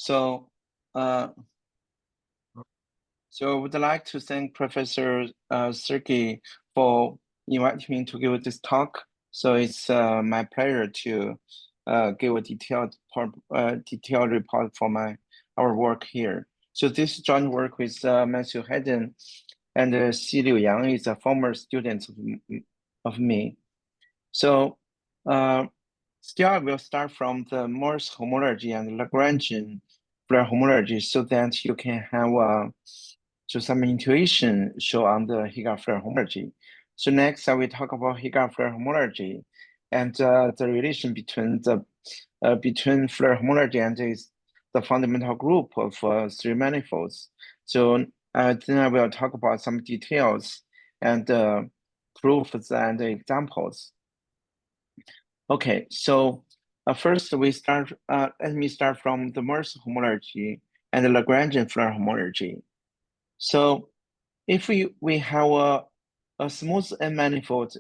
So, uh, I would like to thank Professor Sergey for inviting me to give this talk. So it's my pleasure to give a detailed report for our work here. So this joint work with Matthew Hayden and Jiajun Yang is a former student of me. So still I will start from the Morse homology and Lagrangian Floer homology so that you can have some intuition show on the Heegaard Floer homology. So next I will talk about Heegaard Floer homology and the relation between between Floer homology and the fundamental group of three manifolds. So then I will talk about some details and proofs and examples. Okay, so first let me start from the Morse homology and the Lagrangian Floer homology. So if we have a smooth n manifold,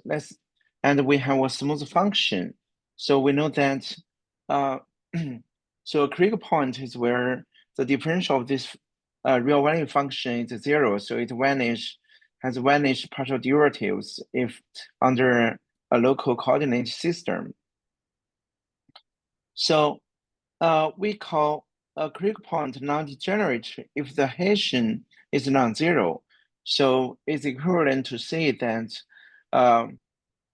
and we have a smooth function, so we know that so a critical point is where the differential of this real value function is zero, so it has vanished partial derivatives if under a local coordinate system. So we call a critical point non-degenerate if the Hessian is non-zero. So it's equivalent to say that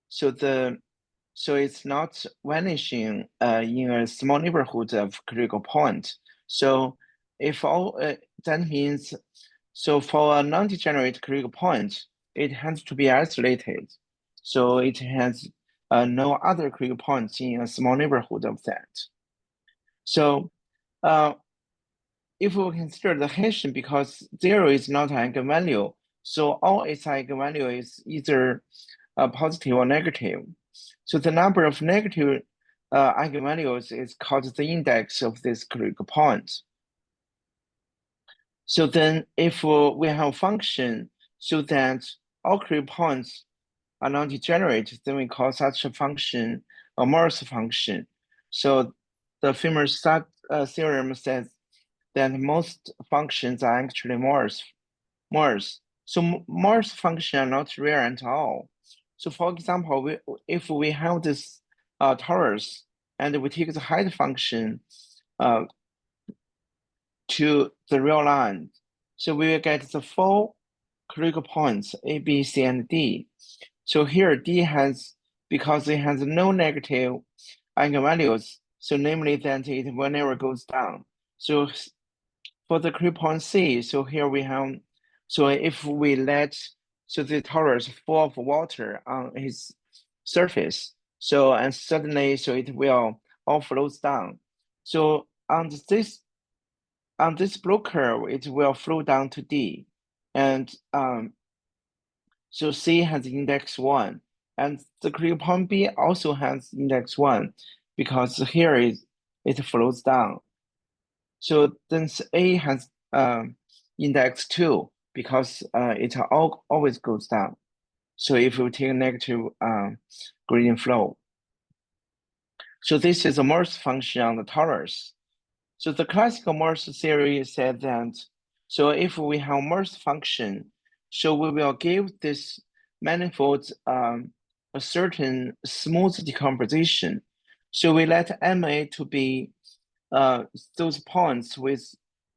so it's not vanishing in a small neighborhood of critical point. So if all that means so for a non-degenerate critical point, it has to be isolated. So it has no other critical points in a small neighborhood of that. So if we consider the Hessian, because zero is not an eigenvalue, so all its eigenvalue is either positive or negative. So the number of negative eigenvalues is called the index of this critical point. So then if we have a function so that all critical points are non-degenerate, then we call such a function a Morse function. So the famous theorem says that most functions are actually Morse. So Morse functions are not real at all. So for example, if we have this torus and we take the height function to the real line, so we will get the four critical points A, B, C, and D. So here D has, because it has no negative eigenvalues, so namely that it will never goes down. So for the critical point C, so here we have, so if we let, so the torus full of water on its surface, so and suddenly, so it will all flows down. So on this blue curve, it will flow down to D, and so C has index 1, and the critical point B also has index 1, because here it flows down. So then A has index 2, because it always goes down. So if we take a negative gradient flow. So this is a Morse function on the torus. So the classical Morse theory said that, so if we have Morse function, so we will give this manifold a certain smooth decomposition. So we let MA to be those points with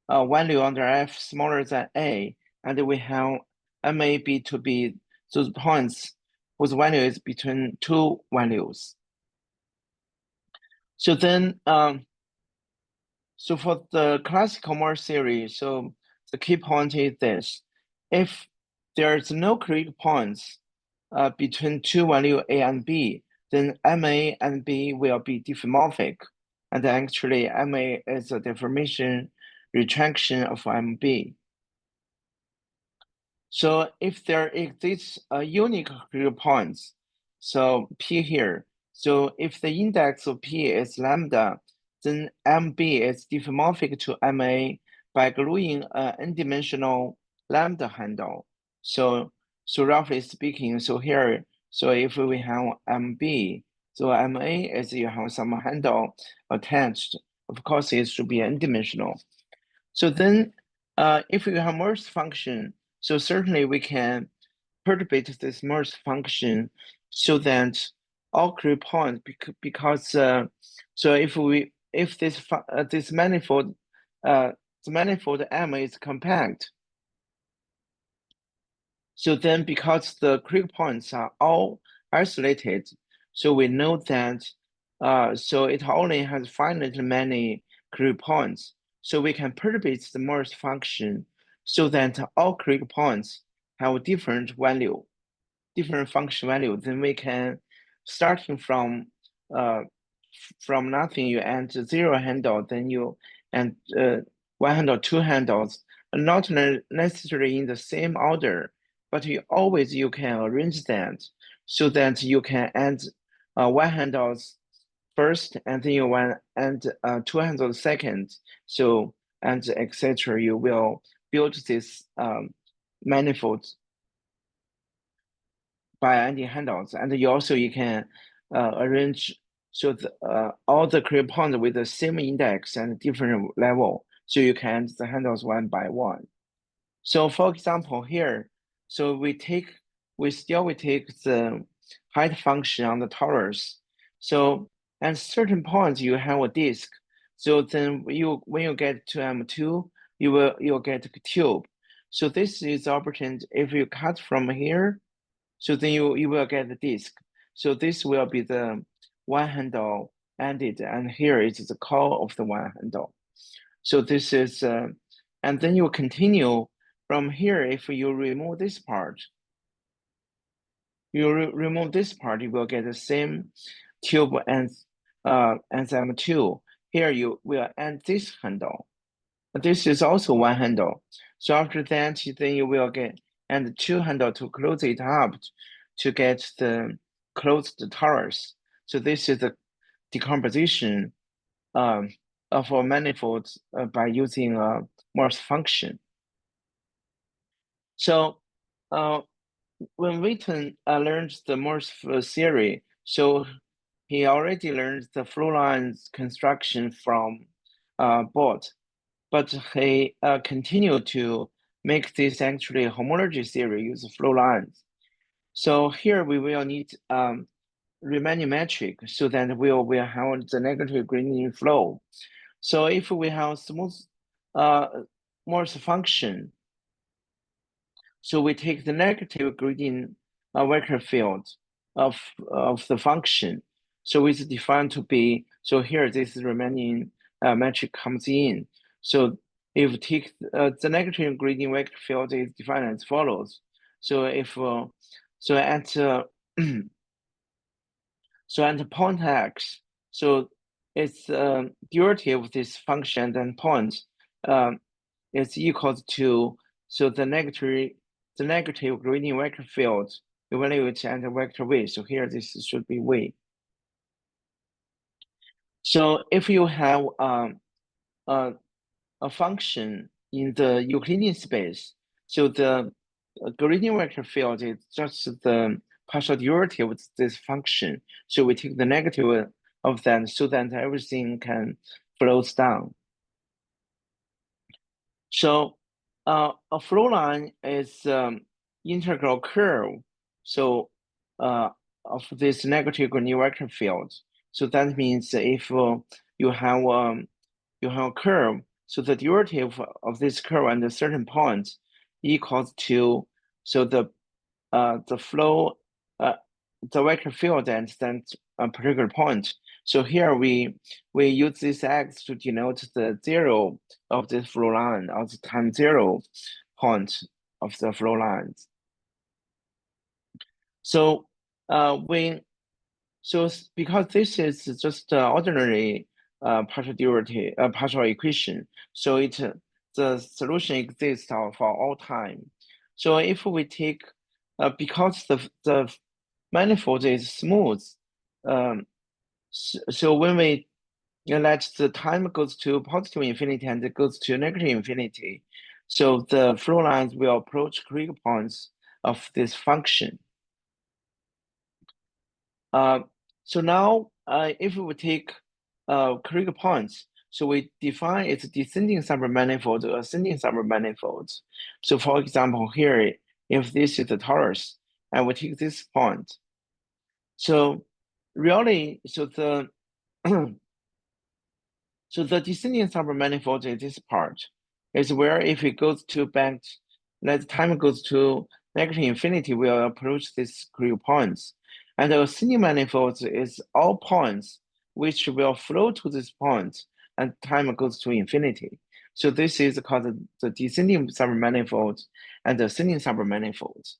value under F smaller than A, and we have MAB to be those points whose value is between two values. So then, so for the classical Morse theory, so the key point is this: if there is no critical points between two value A and B, then MA and B will be diffeomorphic. And actually, MA is a deformation retraction of MB. So if there exists a unique critical points, so P here, so if the index of P is lambda, then MB is diffeomorphic to MA by gluing an n-dimensional lambda handle. So roughly speaking, so here, so if we have MB, so MA is you have some handle attached, of course, it should be n-dimensional. So then, if we have Morse function, so certainly we can perturbate this Morse function so that all Curie points, because so if this manifold the manifold M is compact, so then because the Curie points are all isolated, so we know that so it only has finitely many Curie points. So we can perturbate the Morse function so that all Curie points have different value, different function value. Then we can, starting from nothing, you add zero handle, then you and one handle, two handles, not necessarily in the same order, but you can arrange that so that you can add one handles first, and then you want and two handles second. So and etc. You will build this manifold by adding handles, and you can arrange so all the Curie points with the same index and different level, so you can add the handles one by one. So for example here, so we take the height function on the torus. So at certain points you have a disk. So then when you get to M2, you'll get a tube. So this is obtained if you cut from here, so then you will get the disk. So this will be the one handle ended, and here is the core of the one handle. So this is, and then you continue from here. If you remove this part, remove this part, you will get the same tube as M2. Here you will add this handle. This is also one handle. So after that, then you will get and two handle to close it up to get the closed torus. So this is the decomposition of a manifold by using a Morse function. So when Witten learned the Morse theory, so he already learned the flow lines construction from Bott, but he continued to make this actually a homology theory use flow lines. So here we will need Riemannian metric so that we will have the negative gradient flow. So if we have smooth Morse function, so we take the negative gradient vector field of the function. So it's defined to be, so here this Riemannian metric comes in. So if we take the negative gradient vector field is defined as follows. So if so at so at point x, so its derivative of this function and point is equal to, so the negative gradient vector field evaluated at vector v. So here this should be v. So if you have a function in the Euclidean space, so the gradient vector field is just the partial derivative of this function. So we take the negative of that so that everything can flows down. So a flow line is integral curve. So of this negative gradient vector field. So that means if you have a curve, so the derivative of this curve at a certain point equals to, so the flow the vector field at that particular point. So here we use this x to denote the zero of this flow line, or the time zero point of the flow lines. So because this is just ordinary partial derivative, partial equation, so the solution exists for all time. So if we take because the manifold is smooth, so when we let the time goes to positive infinity and it goes to negative infinity, so the flow lines will approach critical points of this function. So now if we take critical points, So we define its descending submanifold or ascending submanifold. So for example, here, if this is the torus, and we take this point. So really, so the so the descending submanifold is this part, is where if it goes to back, as time goes to negative infinity, we'll approach these critical points. And the ascending manifold is all points which will flow to this point and time goes to infinity. So this is called the descending submanifold and the ascending submanifold.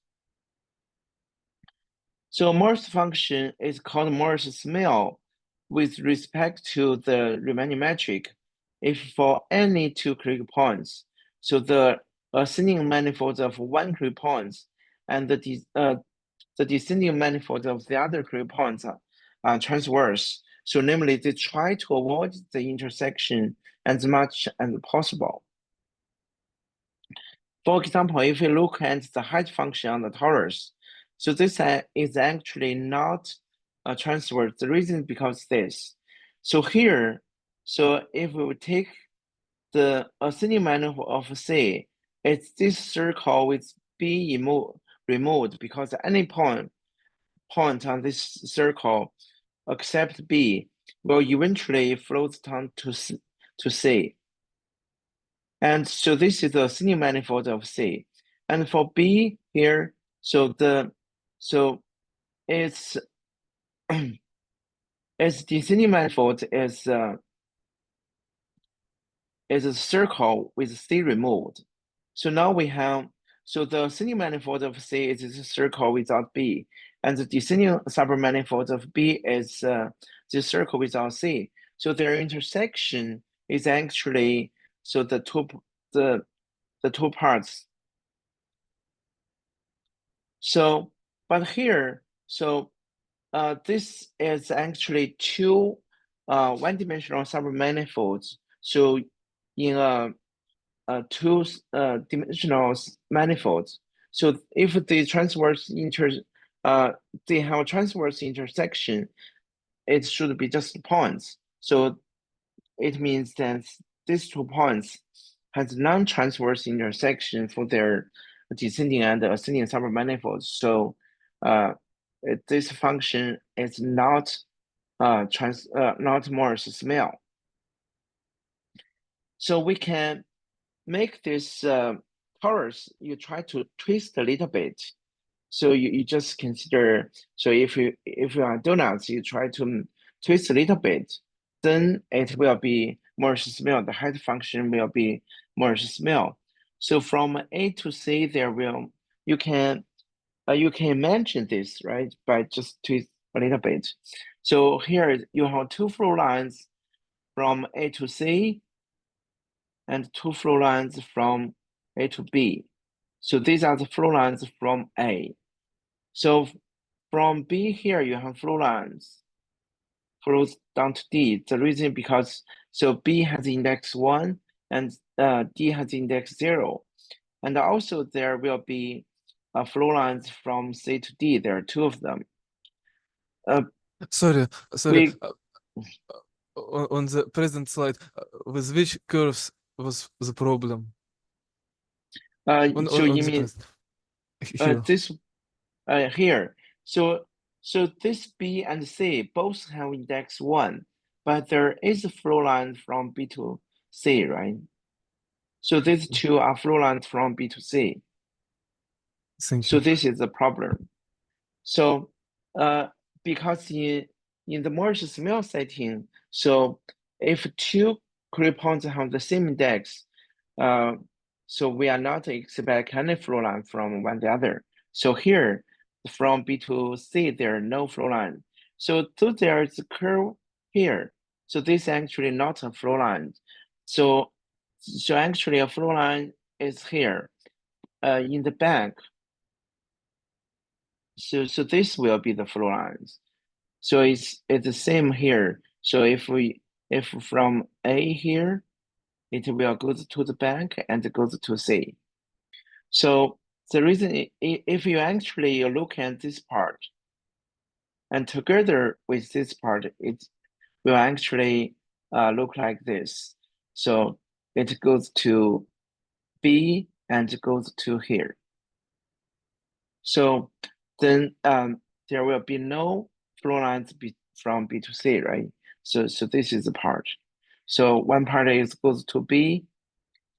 So Morse function is called Morse-Smith with respect to the remaining metric if for any two critical points. So the ascending manifold of one critical point and the descending manifold of the other critical points are transverse. So namely, they try to avoid the intersection as much as possible. For example, if you look at the height function on the torus, so this is actually not a transverse. The reason because this. So here, so if we take the ascending manifold of C, it's this circle with B removed because any point on this circle except B will eventually float down to C. And so this is the ascending manifold of C. And for B here, so its its descending manifold is a circle with C removed. So now we have, so the ascending manifold of C is a circle without B, and the descending submanifold of B is the circle without C. So their intersection is actually so the two parts. So, but here, so this is actually two one-dimensional submanifolds. So in a two-dimensional manifolds. So if they they have a transverse intersection, it should be just points. So it means that these 2 points has non-transverse intersection for their descending and ascending submanifolds. So this function is not not Morse-Smith. So we can make this torus, you try to twist a little bit. So you just consider, so if you are donuts, you try to twist a little bit, then it will be Morse-Smith. The height function will be Morse-Smith. So from A to C, you can mention this, right, by just twist a little bit. So here you have two flow lines from A to C and two flow lines from A to B. So these are the flow lines from A. So from B here, you have flow lines flows down to D. The reason because so B has index 1 and D has index 0. And also there will be flow lines from C to D. There are two of them. Sorry, We on the present slide, with which curves was the problem? so you the mean present. Here. this here. So this B and C both have index 1, but there is a flow line from B to C, right? So these two are flow lines from B to C. Thank So you. this is the problem. So because in the Morse-Smith setting, so if two critical points have the same index, so we are not expect any flow line from one the other. So here, from B to C, there are no flow line. So there is a curve here. So this is actually not a flow line. So actually a flow line is here in the back. So this will be the flow lines. So it's the same here. So if from A here, it will go to the back and goes to C. So the reason, if you actually look at this part, and together with this part, it will actually look like this. So it goes to B and it goes to here. So then there will be no flow lines from B to C, right? So this is the part. So one part is goes to B,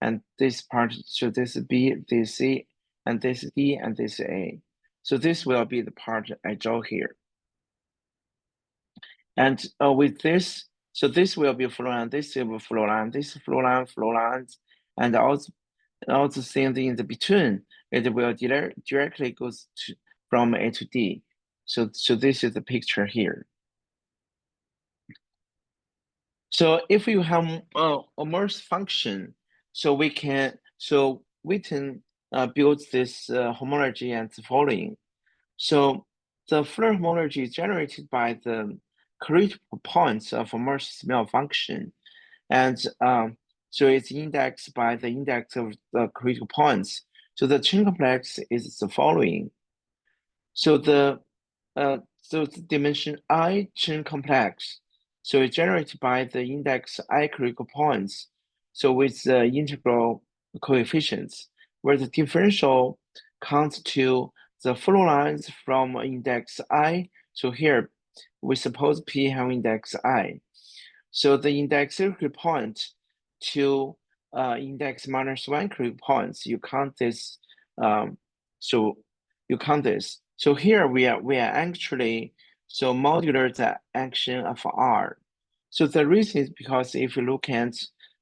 and this part, so this is B, this C, and this is D, and this is A. So this will be the part I draw here. And with this, so this will be flow line, this will be flow line, this flow lines, and also the things in the between, it will directly goes to from A to D. So this is the picture here. So if you have a merge function, so we can build this homology and the following. So the Floer homology is generated by the critical points of a merge smell function, and so it's indexed by the index of the critical points. So the chain complex is the following. So the dimension I chain complex, so it's generated by the index I critical points. So with the integral coefficients, where the differential counts to the flow lines from index I. So here we suppose P have index I. So the index critical point to index -1 critical points, you count this. So you count this. So here we are actually modular the action of R. So the reason is because if you look at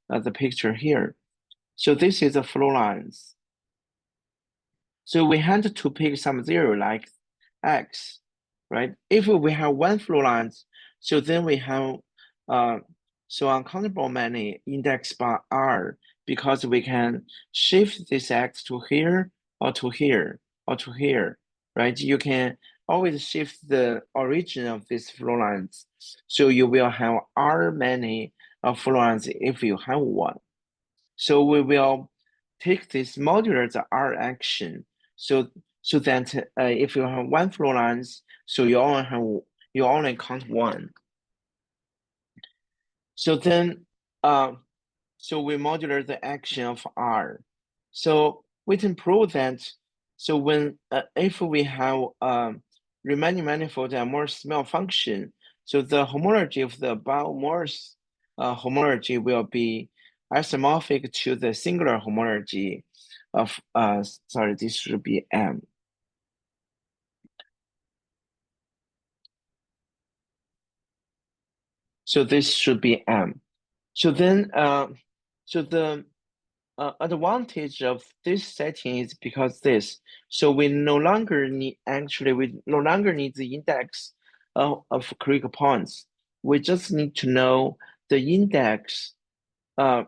the picture here, so this is the flow lines. So we had to pick some zero like X, right? If we have one flow lines, so then we have uncountable many indexed by R, because we can shift this X to here or to here or to here, right? You can always shift the origin of these flow lines. So you will have R many flow lines if you have one. So we will take this modular the R action. So that if you have one flow lines, so you only count one. So then so we modular the action of R. So we can prove that. So when if we have remaining manifold and more small function, so the homology of the above Morse homology will be isomorphic to the singular homology of sorry, this should be M. So this should be M. So then so the advantage of this setting is because this, so we no longer need the index of critical points. We just need to know the index or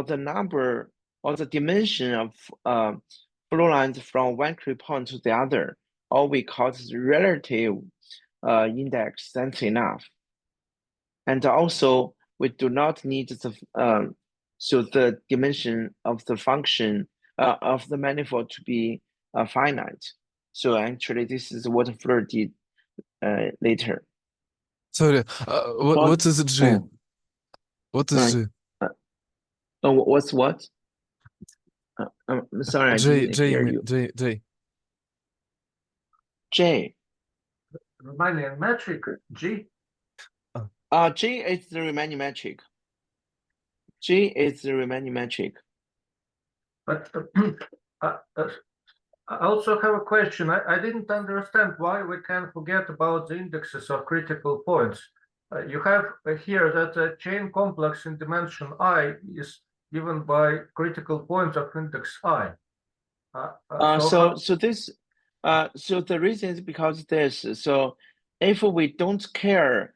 the number or the dimension of flow lines from one critical point to the other, or we call this relative index. That's enough. And also we do not need the dimension of the function of the manifold to be finite. So actually this is what Floer did later. Sorry, what is G? Mm. What is G? What's what? I'm sorry, I didn't hear you. J. J. Riemannian metric, G. G is the Riemannian metric. G is the Riemannian metric. But I also have a question. I didn't understand why we can forget about the indexes of critical points. You have here that the chain complex in dimension I is given by critical points of index I. So the reason is because this. So if we don't care,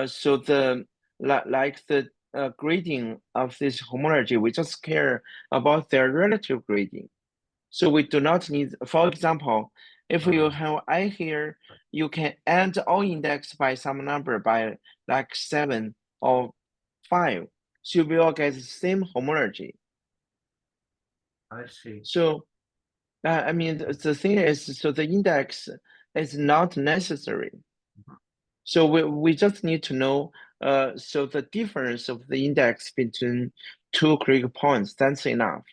so the like the grading of this homology, we just care about their relative grading. So we do not need, for example, if you have I here, you can add all index by some number by like 7 or 5. So you will get the same homology. I see. So I mean, the thing is, so the index is not necessary. So we just need to know so the difference of the index between two critical points, that's enough.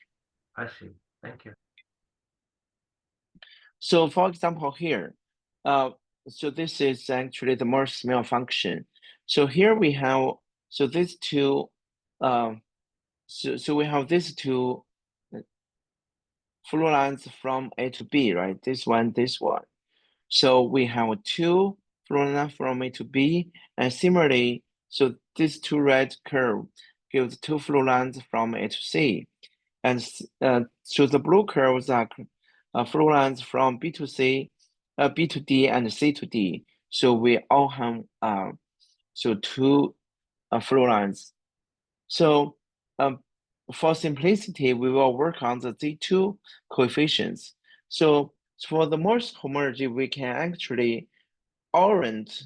I see. Thank you. So for example, here, so this is actually the Morse-Smith function. So here we have, so these two, so we have these two flow lines from A to B, right? This one, this one. So we have two flow lines from A to B, and similarly, so these two red curve gives two flow lines from A to C. And so the blue curves are flow lines from B to C, B to D, and C to D. So we all have so two flow lines. So for simplicity, we will work on the Z2 coefficients. So for the Morse homology, we can actually orient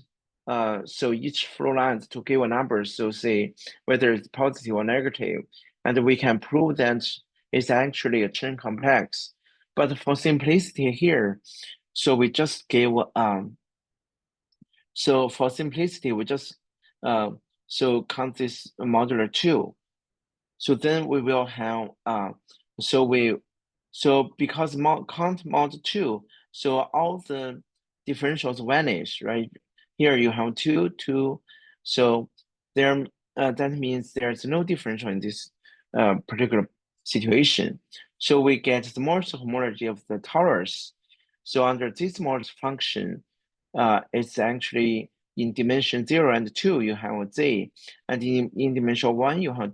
so each flow lines to give a number, so say whether it's positive or negative, and we can prove that it's actually a chain complex. But for simplicity here, so we just give so for simplicity we just so count this modular 2. So then we will have so because count mod 2, so all the differentials vanish, right? Here you have 2, 2. So there that means there's no differential in this particular situation. So we get the Morse homology of the torus. So under this Morse function, it's actually in dimension 0 and 2 you have a Z, and in dimension 1 you have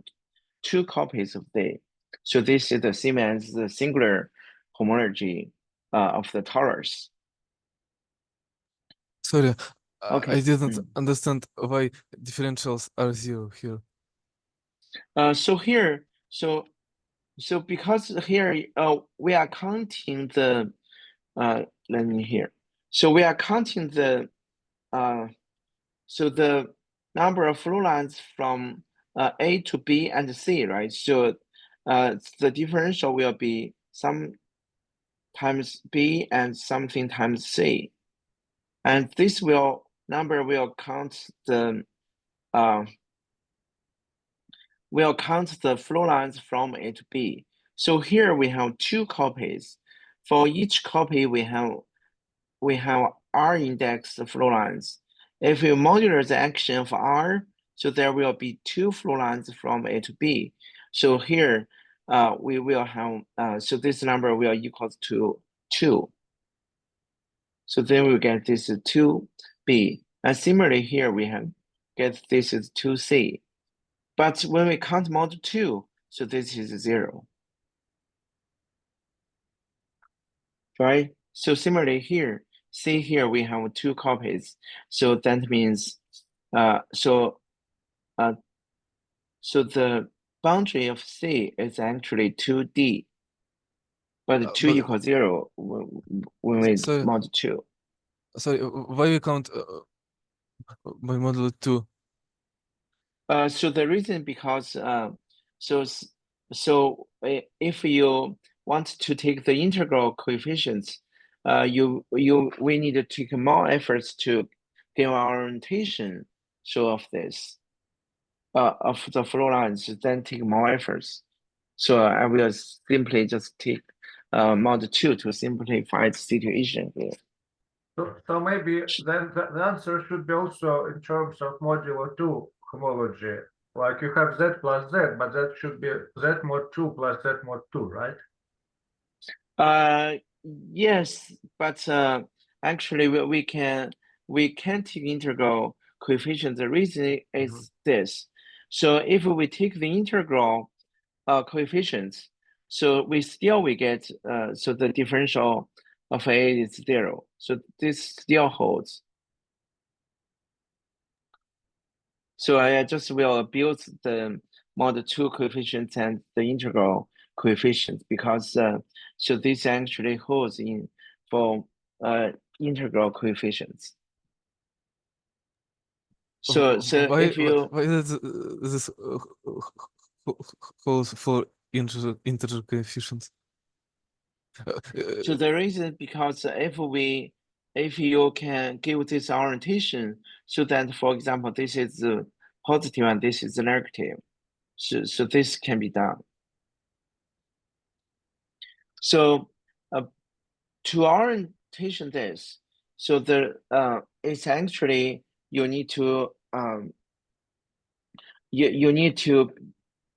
two copies of Z. So this is the same as the singular homology of the torus. Sorry, Okay. I didn't understand why differentials are 0 here. So here, so because here we are counting the let me here. So we are counting the so the number of flow lines from A to B and C, right? So the differential will be some times B and something times C. And this number will count the flow lines from A to B. So here we have two copies. For each copy, we have R index flow lines. If you modular the action of R, so there will be two flow lines from A to B. So here we will have so this number will equal to 2. So then we get this is 2B. And similarly here we have get this is 2C. But when we count mod 2, so this is 0. Right? So similarly here, see here we have two copies. So that means so the boundary of C is actually 2D. But 2 but- equals 0 when we So- mod 2. Sorry, why we count by modulo 2? So the reason because if you want to take the integral coefficients, we need to take more efforts to give our orientation of this of the flow lines, then take more efforts. So I will simply just take mod 2 to simplify the situation here. So maybe then the answer should be also in terms of modulo 2 homology. Like you have Z plus Z, but that should be Z mod 2 plus Z mod 2, right? Yes, but actually we can take integral coefficients. The reason is this. So if we take the integral coefficients, so we get so the differential of A is 0. So this still holds. So I just will build the mod 2 coefficients and the integral coefficients because so this actually holds in for integral coefficients. So why, if you why does this holds for integer coefficients? so the reason because if you can give this orientation so that, for example, this is the positive and this is the negative. So this can be done. So to orientation this, so it's actually you need to you need to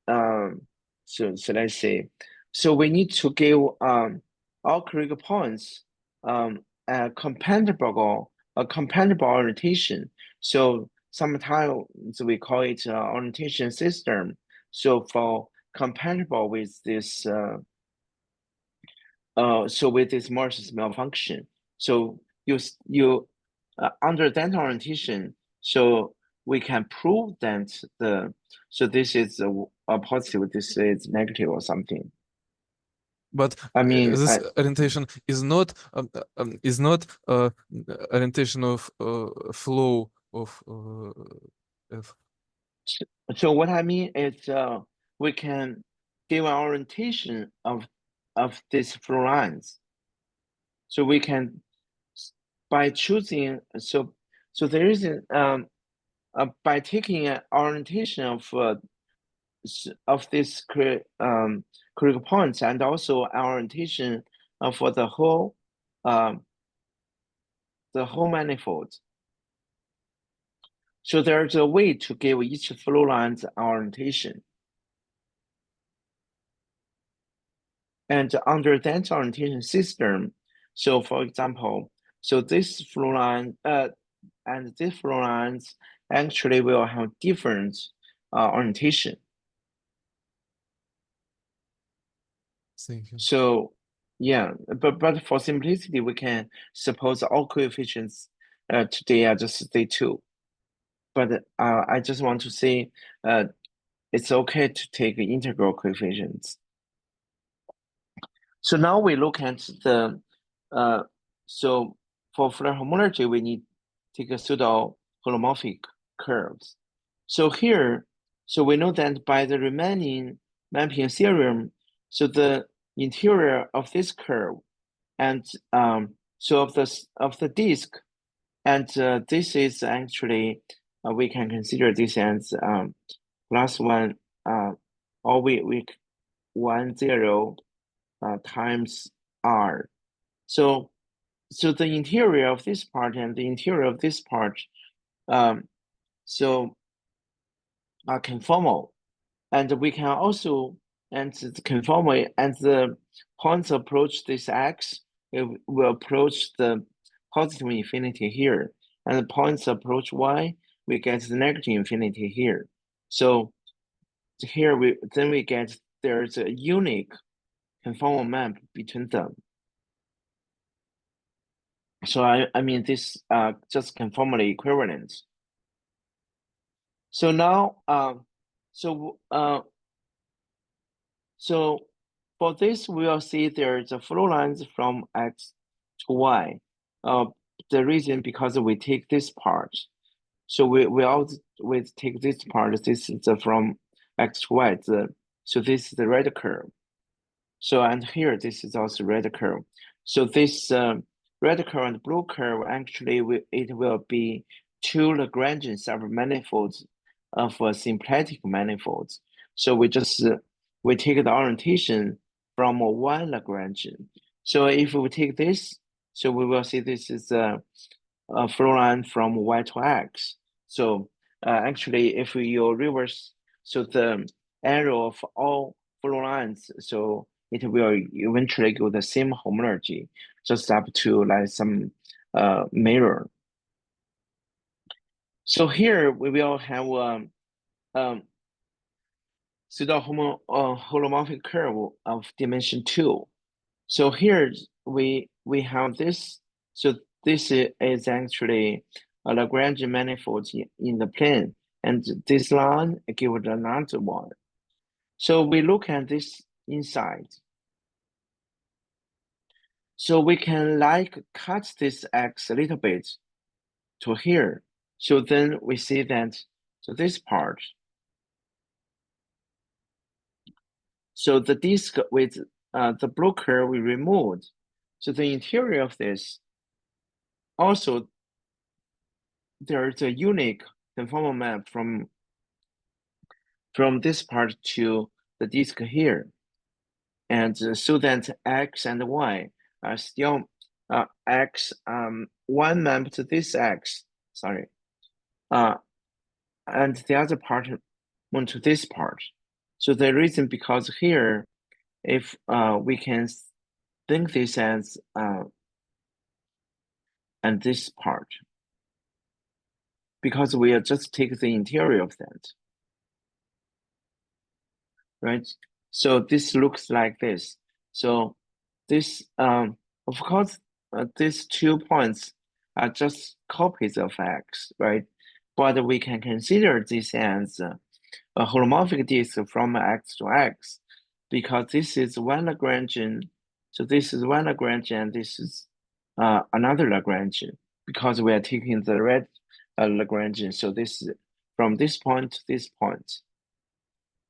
so let's say, so we need to give all critical points a compatible orientation. So sometimes we call it orientation system. So for compatible with this so with this Morse malfunction, so you under that orientation, so we can prove that so this is a positive, this is negative or something. But I mean, this orientation is not orientation of flow of F. so what I mean is we can give an orientation of these flow lines. So we can by choosing so there is by taking an orientation of this critical points and also orientation for the whole manifold. So there's a way to give each flow line's orientation. And under that orientation system, so for example, so this flow line and these flow lines actually will have different orientation. Thank you. So yeah, but for simplicity, we can suppose all coefficients today are just state 2. But I just want to say it's okay to take integral coefficients. So now we look at the so for Floer homology, we need to take a pseudo holomorphic curves. So here, so we know that by the remaining mapping theorem, so the interior of this curve and so of the disk, and this is actually we can consider this as +1 or we 1 0 times r. So the interior of this part and the interior of this part so are conformal, and we can also and the conformal and the points approach this x, it will approach the positive infinity here, and the points approach y, we get the negative infinity here. So here we get there's a unique conformal map between them. So I mean this just conformally equivalent. So now so for this we will see there's a flow lines from x to y. The reason because we take this part. So we take this part. This is from x to y. So this is the red curve. So and here this is also red curve. So this red curve and blue curve actually it will be 2 Lagrangian submanifolds of symplectic manifolds. So we just we take the orientation from 1 Lagrangian. So if we take this, so we will see this is a flow line from y to x. So actually, if you reverse, so the arrow of all flow lines, so it will eventually go the same homology, just up to like some mirror. So here we will have pseudo holomorphic curve of dimension 2. So here we have this. So this is actually a Lagrangian manifold in the plane, and this line gives another one. So we look at this inside. So we can like cut this x a little bit to here. So then we see that so this part. So the disk with the blue curve we removed. So the interior of this also there is a unique conformal map from from this part to the disk here. And so that X and Y are still X, one mapped to this X, sorry. And the other part went to this part. So the reason, because here, if we can think this as and this part, because we are just take the interior of that, right? So this looks like this. So this, of course, these 2 points are just copies of X, right? But we can consider this as a holomorphic disk from X to X, because this is one Lagrangian. So this is one Lagrangian, and this is another Lagrangian, because we are taking the red Lagrangian. So this is from this point to this point.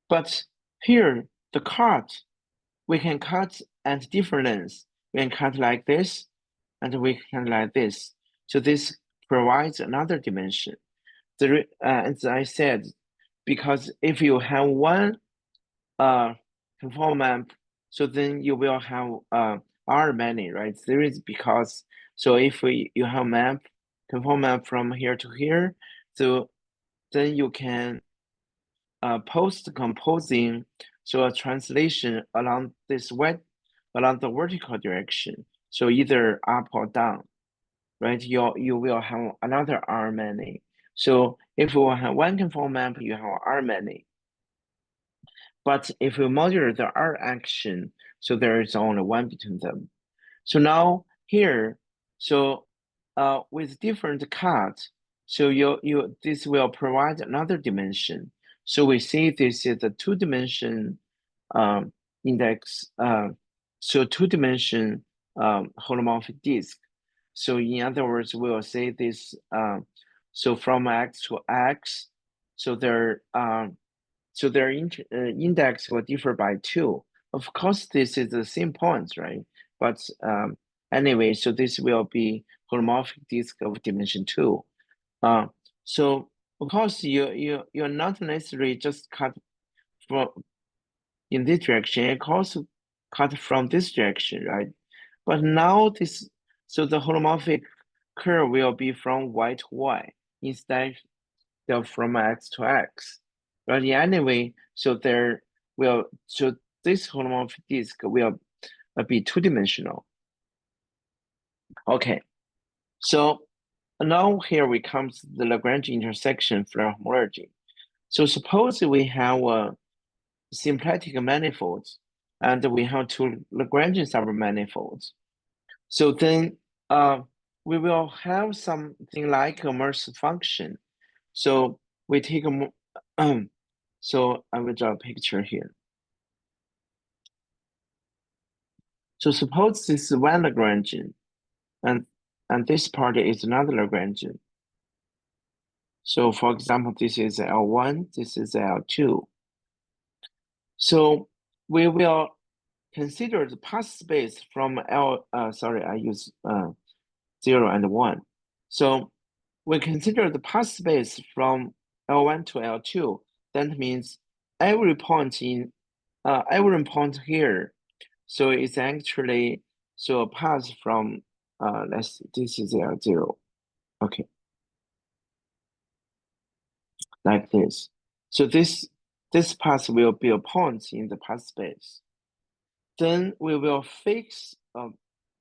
But here, the cut, we can cut at different lengths. We can cut like this, and we can like this. So this provides another dimension. As I said, because if you have one conformal map, so then you will have R many, right? There is, because, so if you have map, conformal map from here to here, so then you can post-composing, so a translation along this along the vertical direction, so either up or down, right? You will have another R many. So if you have one conformal map, you have R many. But if you measure the R action, so there is only one between them. So now here, so with different cut, so this will provide another dimension. So we see this is a 2-dimension index, so 2-dimension holomorphic disk. So in other words, we will say this, so from X to X, so their index will differ by 2. Of course, this is the same points, right? But anyway, so this will be holomorphic disk of dimension 2. So of course, you're not necessarily just cut from in this direction. You can also cut from this direction, right? But now so the holomorphic curve will be from Y to Y instead of from X to X. But anyway, so this holomorphic disk will be 2-dimensional. Okay, so now here we come to the Lagrange intersection Floer homology. So suppose we have a symplectic manifold, and we have 2 Lagrangian submanifolds. So then we will have something like a Merce function. So we take so I will draw a picture here. So suppose this is one Lagrangian, and this part is another Lagrangian. So for example, this is L1, this is L2. So we will consider the path space from I use 0 and 1. So we consider the path space from L1 to L2. That means every point here, so it's actually a path from this is L0. Okay, like this. So this path will be a point in the path space. Then we will fix a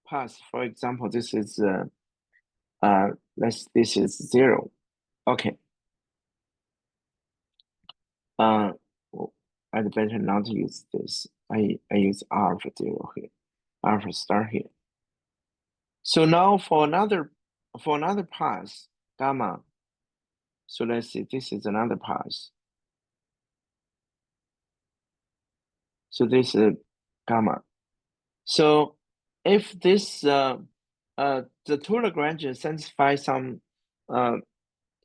path. For example, this is this is 0. Okay. I'd better not use this. I use alpha 0 here, alpha star here. So now for another path, gamma. So let's see, this is another path. So this is gamma. So if this the 2 Lagrangian satisfy some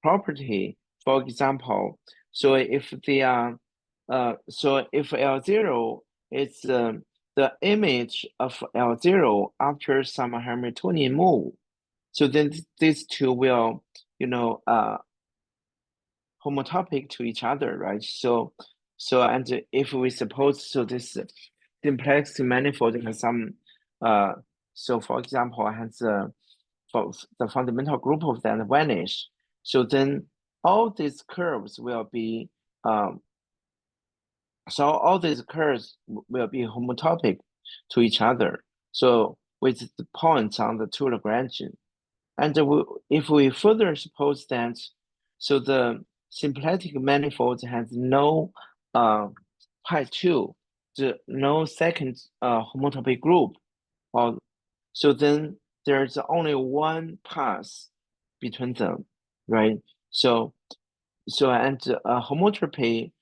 property, for example, so if they are so if L0 is the image of L0 after some Hamiltonian move, so then these two will, homotopic to each other, right? So So, and if we suppose, so this simplex manifold has some, so for example, has for the fundamental group of them vanish. So then all these curves will be, so all these curves will be homotopic to each other. So with the points on the two Lagrangian. And if we further suppose that, so the symplectic manifold has no pi2, no second homotopic group, or so then there's only one path between them, right? So and homotopy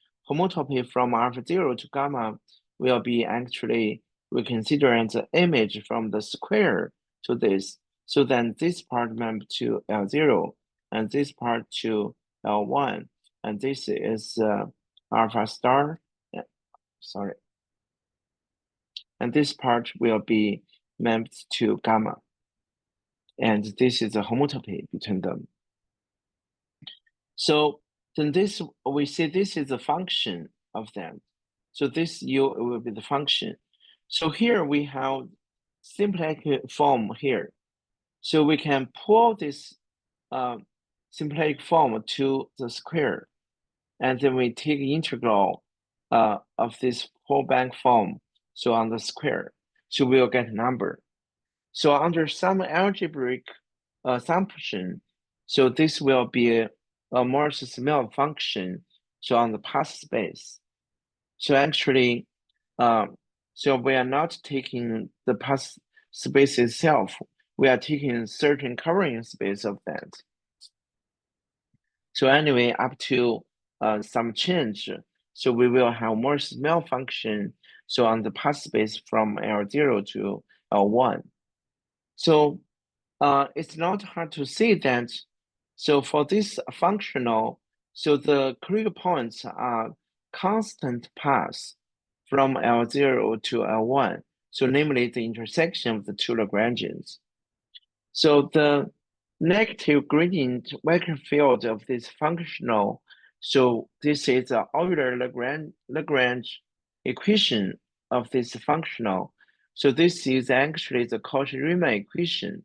from alpha 0 to gamma will be actually we consider as an image from the square to this. So then this part mapped to L0 and this part to L1, and this is alpha star. Sorry. And this part will be mapped to gamma. And this is a homotopy between them. So then this, we see this is a function of them. So this U will be the function. So here we have simplex form here. So we can pull this simplex form to the square. And then we take integral of this pullback form. So on the square, so we'll get a number. So under some algebraic assumption, so this will be a Morse-Smith function, so on the path space. So actually, so we are not taking the path space itself, we are taking certain covering space of that. So anyway, up to some change, so we will have Morse-Smith function, so on the path space from L0 to L1. So it's not hard to see that. So for this functional, so the critical points are constant paths from L0 to L1. So namely the intersection of the two Lagrangians. So the negative gradient vector field of this functional, so this is the Euler Lagrange equation of this functional. So this is actually the Cauchy-Riemann equation.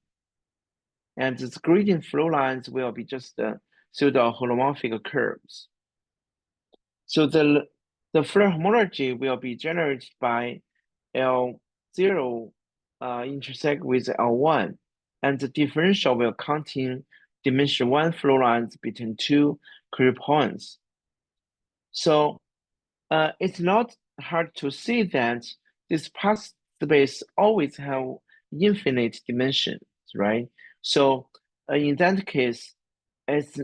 And the gradient flow lines will be just pseudo-holomorphic curves. So the Floer homology will be generated by L0 intersect with L1, and the differential will contain dimension 1 flow lines between two critical points. So it's not hard to see that this path space always have infinite dimensions, right? So in that case, it's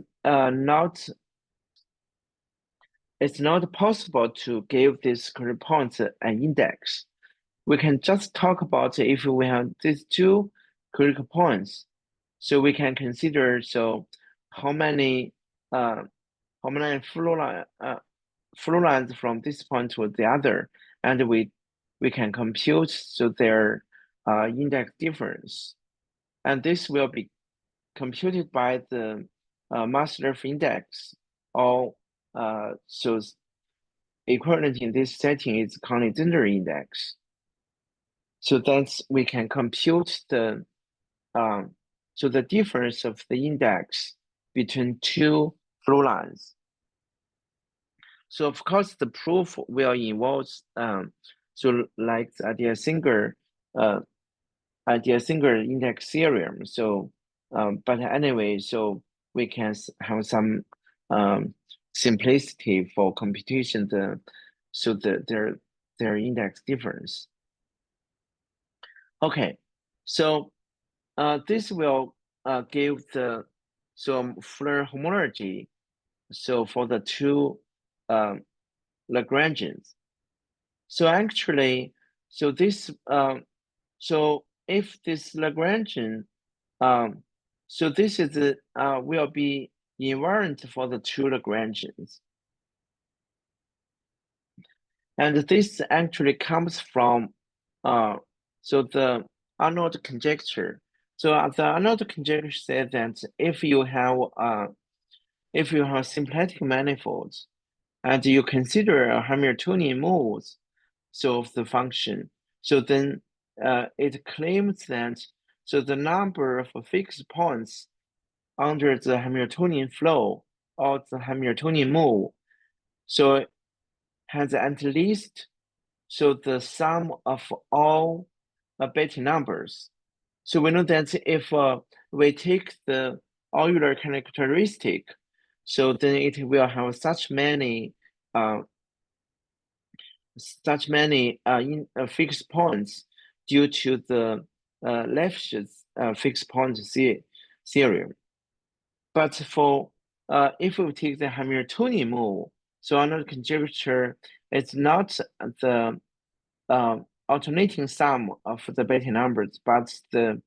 not possible to give this critical points an index. We can just talk about if we have these two critical points. So we can consider how many flow lines from this point to the other, and we can compute their index difference, and this will be computed by the Maslov index, or so equivalent in this setting is Conley-Zender index. So that's we can compute the so the difference of the index between two flow lines. So of course the proof will involve so like the Diaz-Singer index theorem. So but anyway, so we can have some simplicity for computation so their index difference. Okay, so this will give the Floer homology. So for the two Lagrangians. So actually, so this so if this Lagrangian, so this is the will be invariant for the two Lagrangians. And this actually comes from so the Arnold conjecture. So the Arnold conjecture said that if you have symplectic manifolds, and you consider a Hamiltonian modes, so of the function. So then it claims that so the number of fixed points under the Hamiltonian flow or the Hamiltonian mode, so has at least so the sum of all Betti numbers. So we know that if we take the Euler characteristic, so then it will have such many fixed points due to the Lefschetz fixed point theorem. But for if we take the Hamiltonian mode, so another conjecture, it's not the alternating sum of the Betti numbers, but the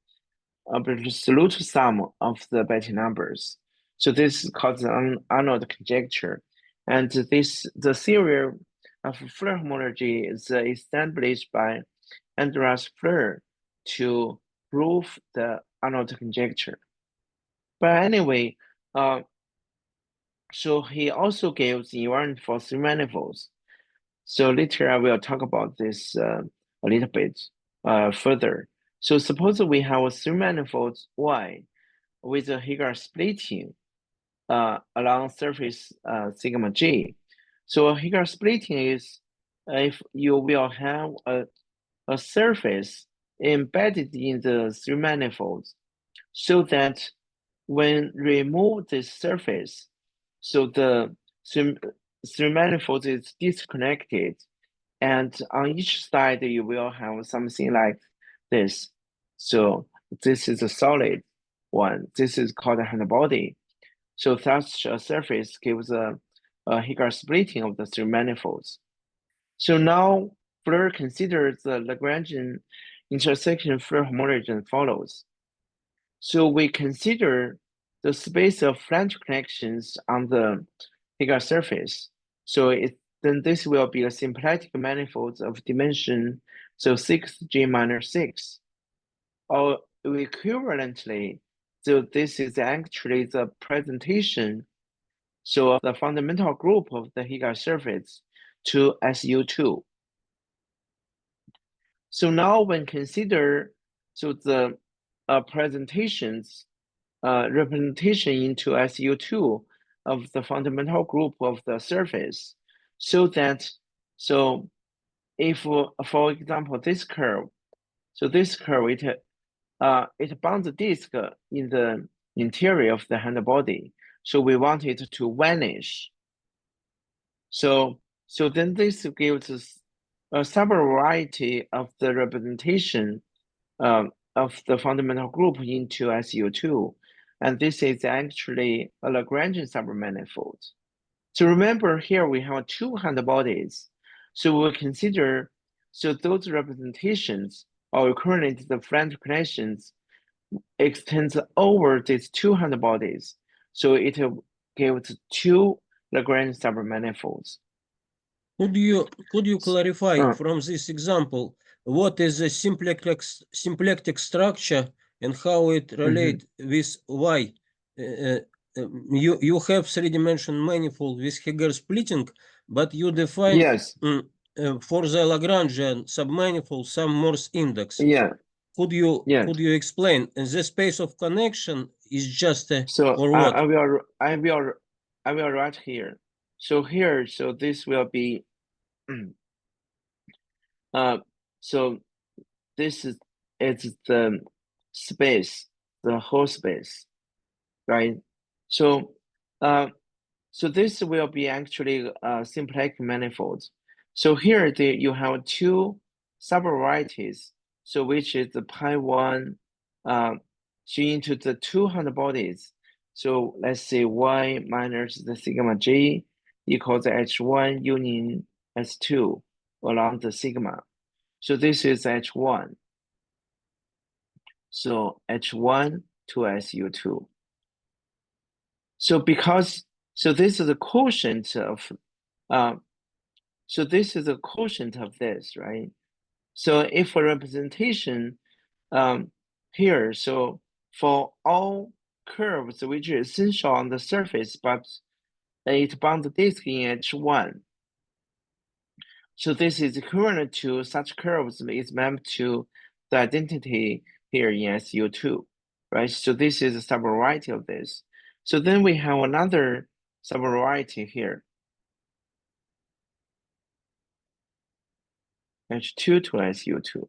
absolute sum of the Betti numbers. So this is called the Arnold conjecture, and the theory of Floer homology is established by Andreas Floer to prove the Arnold conjecture. But anyway, so he also gives invariant for three manifolds. So later I will talk about this a little bit further. So suppose we have a three manifold Y with a Heegaard splitting along surface sigma G. So Heegaard splitting is if you will have a surface embedded in the three manifolds, so that when remove this surface, so the three manifold is disconnected, and on each side you will have something like this. So this is a solid one. This is called a hand body. So such a surface gives a Heegaard splitting of the three manifolds. So now Floer considers the Lagrangian intersection Floer homology as follows. So we consider the space of flange connections on the Heegaard surface. So then this will be a symplectic manifold of dimension, so 6G minus 6. Or equivalently, so this is actually the presentation, so of the fundamental group of the Heegaard surface to SU2. So now when consider so the presentations representation into SU2 of the fundamental group of the surface, so that so if for example this curve, so this curve it bounds the disk in the interior of the hand body, so we want it to vanish. So then this gives us a subvariety of the representation of the fundamental group into SU2. And this is actually a Lagrangian submanifold. So remember here we have two hand bodies. So we'll consider, so those representations are equivalent to the flange connections extends over these two hand bodies. So it gives two Lagrangian submanifolds. Could you clarify from this example what is a symplectic structure and how it relates with Y? You have three-dimensional manifold with Heegaard splitting, but you define for the Lagrangian submanifold some Morse index. Yeah. Could you explain? And the space of connection is just a or what? I will write here. So here, so this will be so this is the space, the whole space, right? So so this will be actually symplectic manifolds. So here you have two subvarieties, so which is the pi one so into the two hand bodies. So let's say Y minus the sigma G equals H1 union S2 along the sigma. So this is H1. So H1 to SU2. So because, so this is a quotient of, so this is a quotient of this, right? So if a representation here, so for all curves which are essential on the surface, but it bound disk in H1. So this is equivalent to such curves is mapped to the identity here in SU2, right? So this is a subvariety of this. So then we have another subvariety here. H2 to SU2.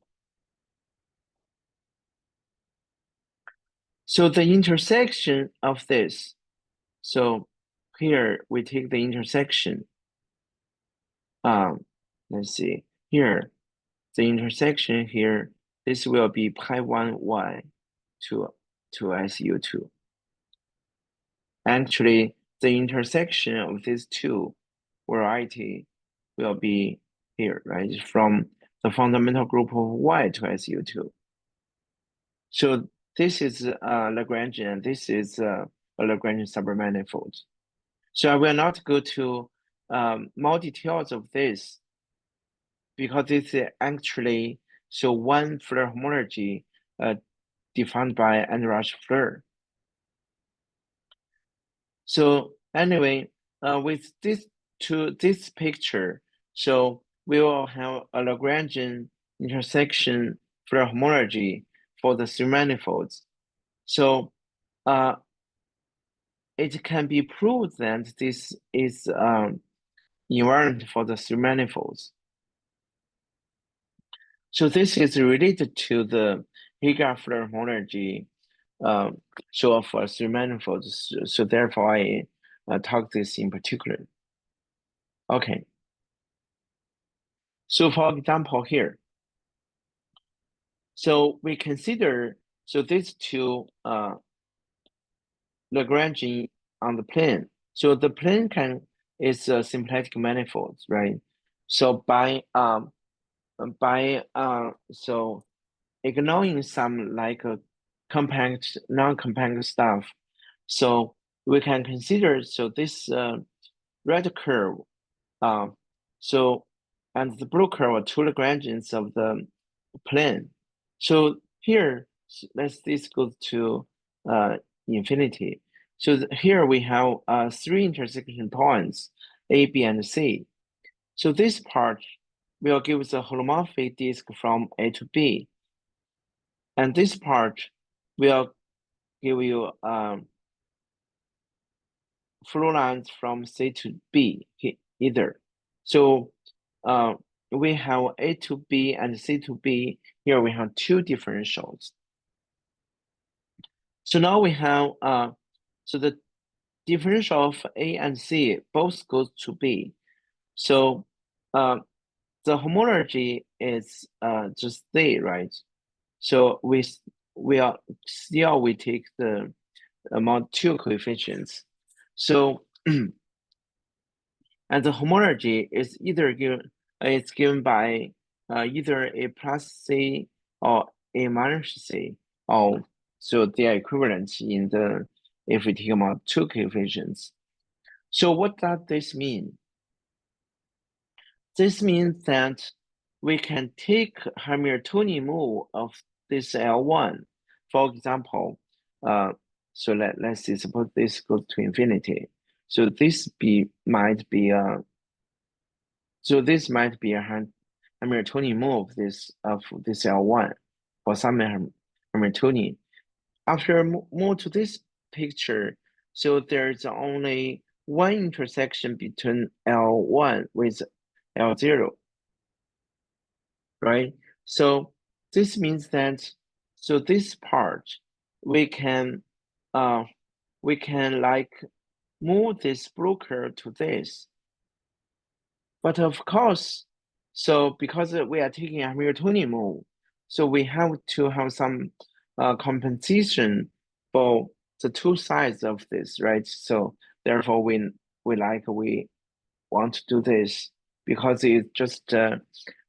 So the intersection of this, so here we take the intersection. Let's see, here, the intersection here, this will be pi1y to SU2. Actually, the intersection of these two variety will be here, right? From the fundamental group of Y to SU2. So this is Lagrangian, and this is a Lagrangian submanifold. So I will not go to more details of this because this is actually so one Floer homology defined by Heegaard Floer. So anyway, with this picture, so we will have a Lagrangian intersection Floer homology for the three manifolds. So it can be proved that this is invariant for the three manifolds. So this is related to the Heegaard Floer homology show for three manifolds. So therefore I talk this in particular. Okay. So for example here, so we consider, so these two Lagrangian on the plane. So the plane is a symplectic manifold, right? So so ignoring some like compact, non-compact stuff, so we can consider, so this red curve, so and the blue curve are two Lagrangians of the plane. So here, this goes to infinity. So here we have three intersection points, A, B, and C. So this part will give the holomorphic disk from A to B. And this part will give you flow lines from C to B either. So we have A to B and C to B. Here we have two differentials. So now we have so the differential of A and C both goes to B. So the homology is just C, right? So we take the amount two coefficients. So and the homology is either given by either A plus C or A minus C, or so they are equivalent in the if we take about two coefficients. So what does this mean? This means that we can take Hamiltonian move of this L1. For example, so let's see, suppose this goes to infinity. So this might be a Hamiltonian move of this L1 for some Hamiltonian. After move to this picture, so there's only one intersection between L1 with L0, right? So this means that, so this part, we can like move this blue curve to this. But of course, so because we are taking a Hamiltonian move, so we have to have some compensation for the two sides of this, right? So therefore we want to do this because it's just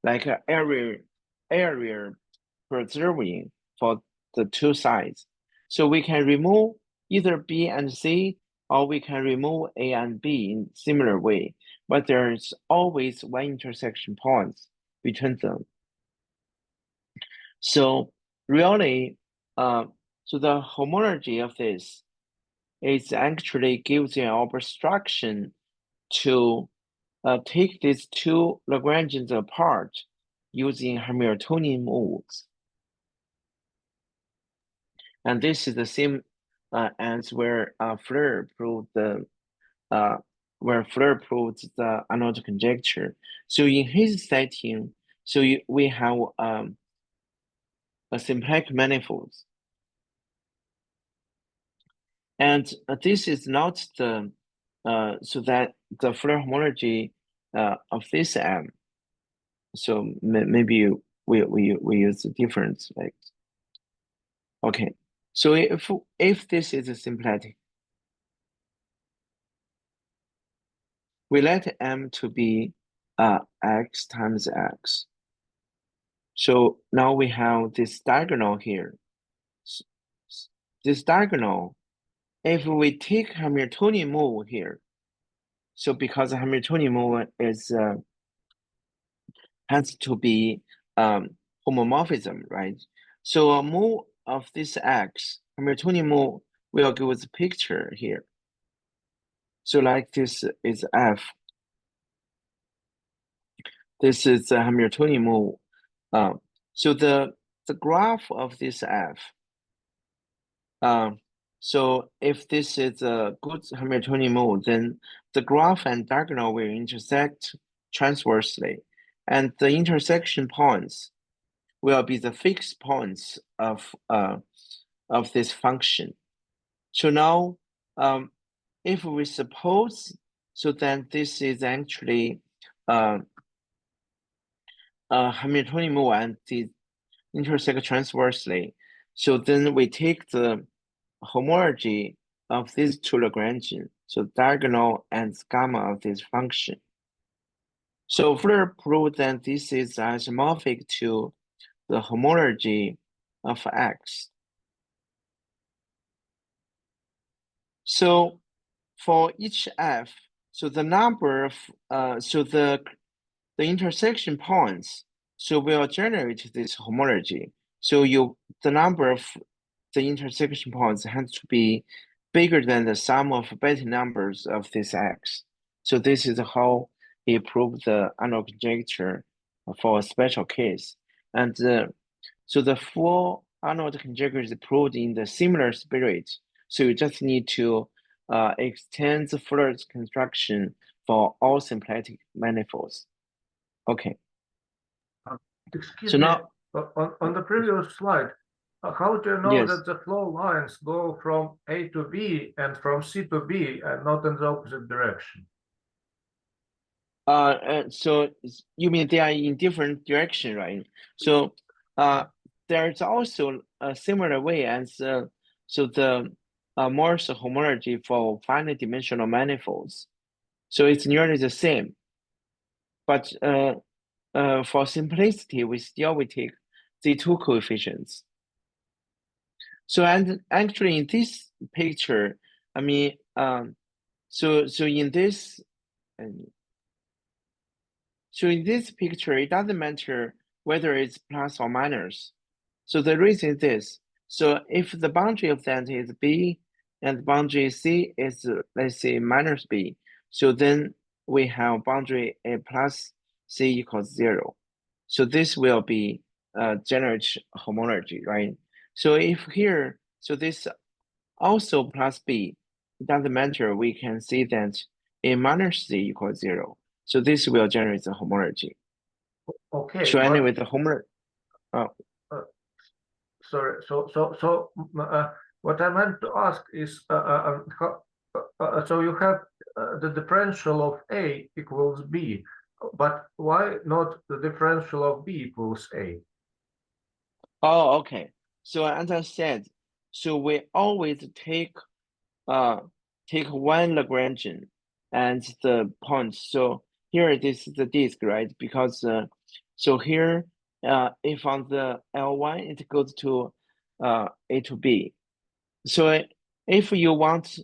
like an area preserving for the two sides. So we can remove either B and C, or we can remove A and B in similar way, but there's always one intersection point between them. So really, so the homology of this is actually gives you an obstruction to take these two Lagrangians apart using Hamiltonian moves. And this is the same as where Floer proved the Arnold conjecture. So in his setting, so we have a symplectic manifold. And this is not the so that the Floer homology of this M. So maybe we use a different, like, okay. So if this is a symplectic, we let M to be X times X. So now we have this diagonal here. This diagonal, if we take Hamiltonian move here, so because Hamiltonian move is has to be homomorphism, right? So a move of this X, Hamiltonian move will give us a picture here. So like this is F. This is the Hamiltonian move. So the graph of this F. So if this is a good Hamiltonian move, then the graph and diagonal will intersect transversely, and the intersection points will be the fixed points of this function. So now, if we suppose, so then this is actually Hamiltonian move and the intersect transversely. So then we take the homology of these two Lagrangian, so diagonal and gamma of this function. So Floer proved that this is isomorphic to the homology of X. So for each F, so the number of so the intersection points, so will generate this homology. So the number of the intersection points has to be bigger than the sum of beta numbers of this X. So this is how he proved the Arnold conjecture for a special case. And so the full Arnold conjecture is proved in the similar spirit. So you just need to extend the Floer's construction for all symplectic manifolds. Okay. Excuse So me, now, on the previous slide, how do you know yes. that the flow lines go from A to B and from C to B and not in the opposite direction? So you mean they are in different direction, right? So there's also a similar way as so the Morse homology for finite dimensional manifolds. So it's nearly the same, but for simplicity, we take the two coefficients. So and actually in this picture, I mean, so in this. So in this picture, it doesn't matter whether it's plus or minus. So the reason is this. So if the boundary of that is B and boundary C is, let's say, minus B, so then we have boundary A plus C equals 0. So this will be generate homology, right? So if here, so this also plus B, it doesn't matter, we can see that A minus C equals 0. So this will generate the homology. Okay. So anyway, the homology. Sorry. So what I meant to ask is, so you have the differential of A equals B, but why not the differential of B equals A? Oh, okay. So as I said, so we always take one Lagrangian and the points. So here this is the disk, right? Because so here if on the L1 it goes to A to B. So if you want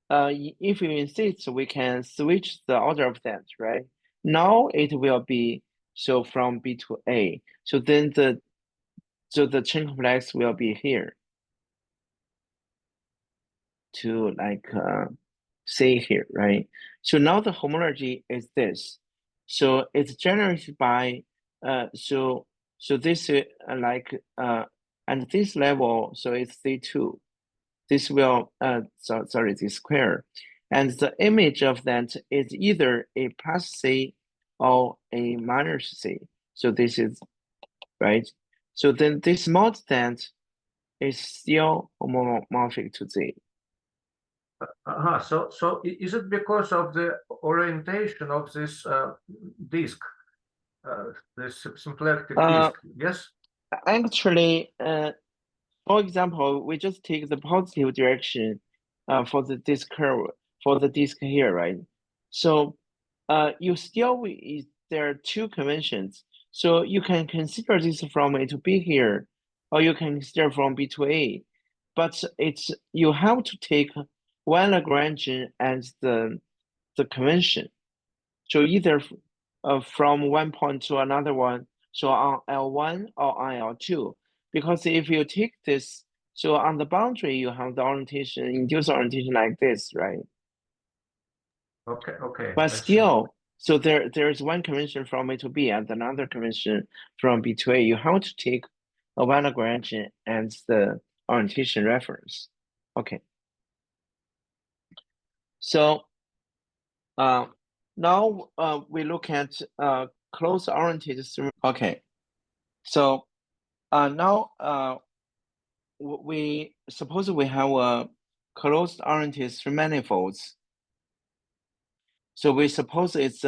if you insist, we can switch the order of that, right? Now it will be so from B to A. So then the chain complex will be here to like C here, right? So now the homology is this. So it's generated by so this like and this level, so it's C2. This will sorry, this square. And the image of that is either a plus C or a minus C. So this is right. So then this mod that is still homomorphic to Z. So is it because of the orientation of this disk, this symplectic disk? Yes. Actually, for example, we just take the positive direction for the disk curve for the disk here, right? So you still there are two conventions. So you can consider this from A to B here, or you can consider from B to A. But it's you have to take one Lagrangian as the convention. So either from one point to another one, so on L1 or on L2. Because if you take this, so on the boundary, you have the orientation, induced orientation like this, right? Okay. But still, so there's one convention from A to B and another convention from B to A. You have to take a one Lagrangian as the orientation reference. Okay. So now we look at close oriented. Okay. So now we suppose we have a closed oriented three manifolds. So we suppose it's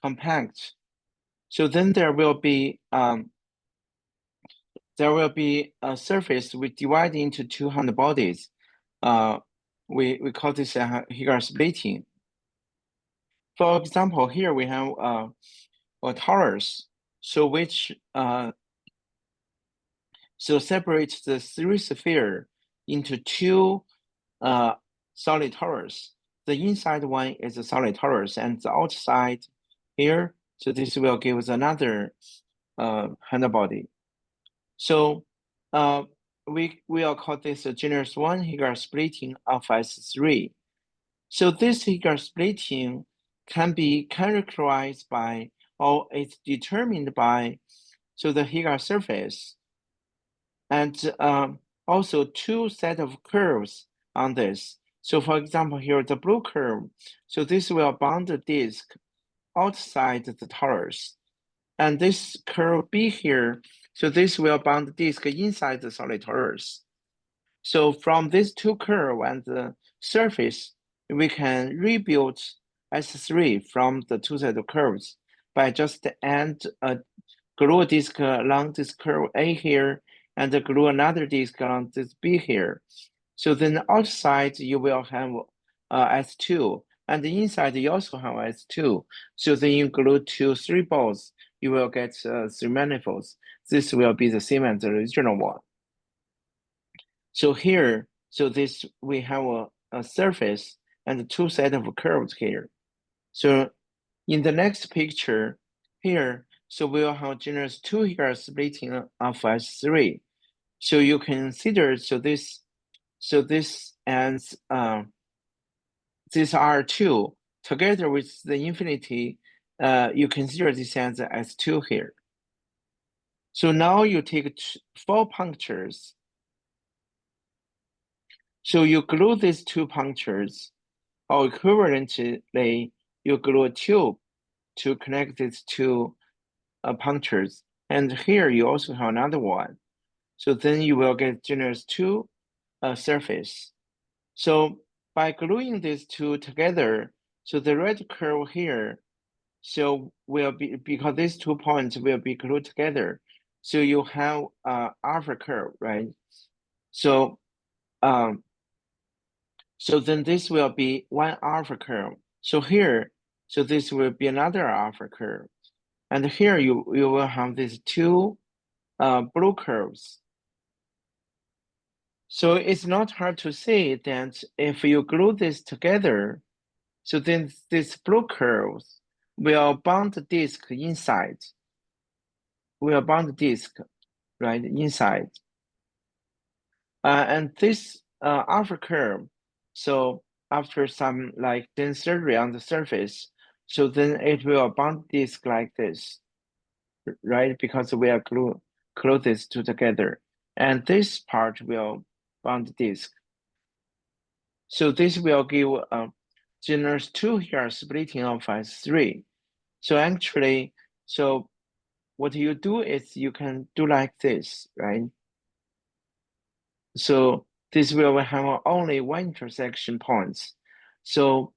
compact. So then there will be a surface we divide into 200 bodies. We call this Heegaard splitting. For example, here we have a torus, so which so separates the three sphere into two solid torus. The inside one is a solid torus, and the outside here, so this will give us another handbody. So we will call this a genus 1 Heegaard splitting of S3. So this Heegaard splitting can be characterized by, or it's determined by, so the Heegaard surface, and also two set of curves on this. So for example, here the blue curve. So this will bound the disk outside the torus. And this curve B here, so this will bound the disk inside the solid torus. So from these two curves and the surface, we can rebuild S3 from the two set of curves by just glue a disk along this curve A here and glue another disk along this B here. So then outside you will have S2, and the inside you also have S2. So then you glue three balls, you will get three manifolds. This will be the same as the original one. So here, so this we have a surface and two set of curves here. So in the next picture here, so we'll have genus 2 here splitting of S3. So you consider this as this R2 together with the infinity, you consider this as S2 here. So now you take 4 punctures. So you glue these 2 punctures, or equivalently, you glue a tube to connect these 2 punctures. And here you also have another one. So then you will get genus 2 surface. So by gluing these 2 together, so the red curve here, so will be, because these 2 points will be glued together. So you have alpha curve, right? So so then this will be one alpha curve. So here, so this will be another alpha curve. And here you will have these 2 blue curves. So it's not hard to see that if you glue this together, so then these blue curves will bound the disk inside. Will bound the disk, right, inside. And this alpha curve, so after some like density on the surface, so then it will bound disk like this, right? Because we are close this together, and this part will bound disk. So this will give genus 2 here splitting of S3. So actually, so what you do is you can do like this, right? So this will have only one intersection points. So,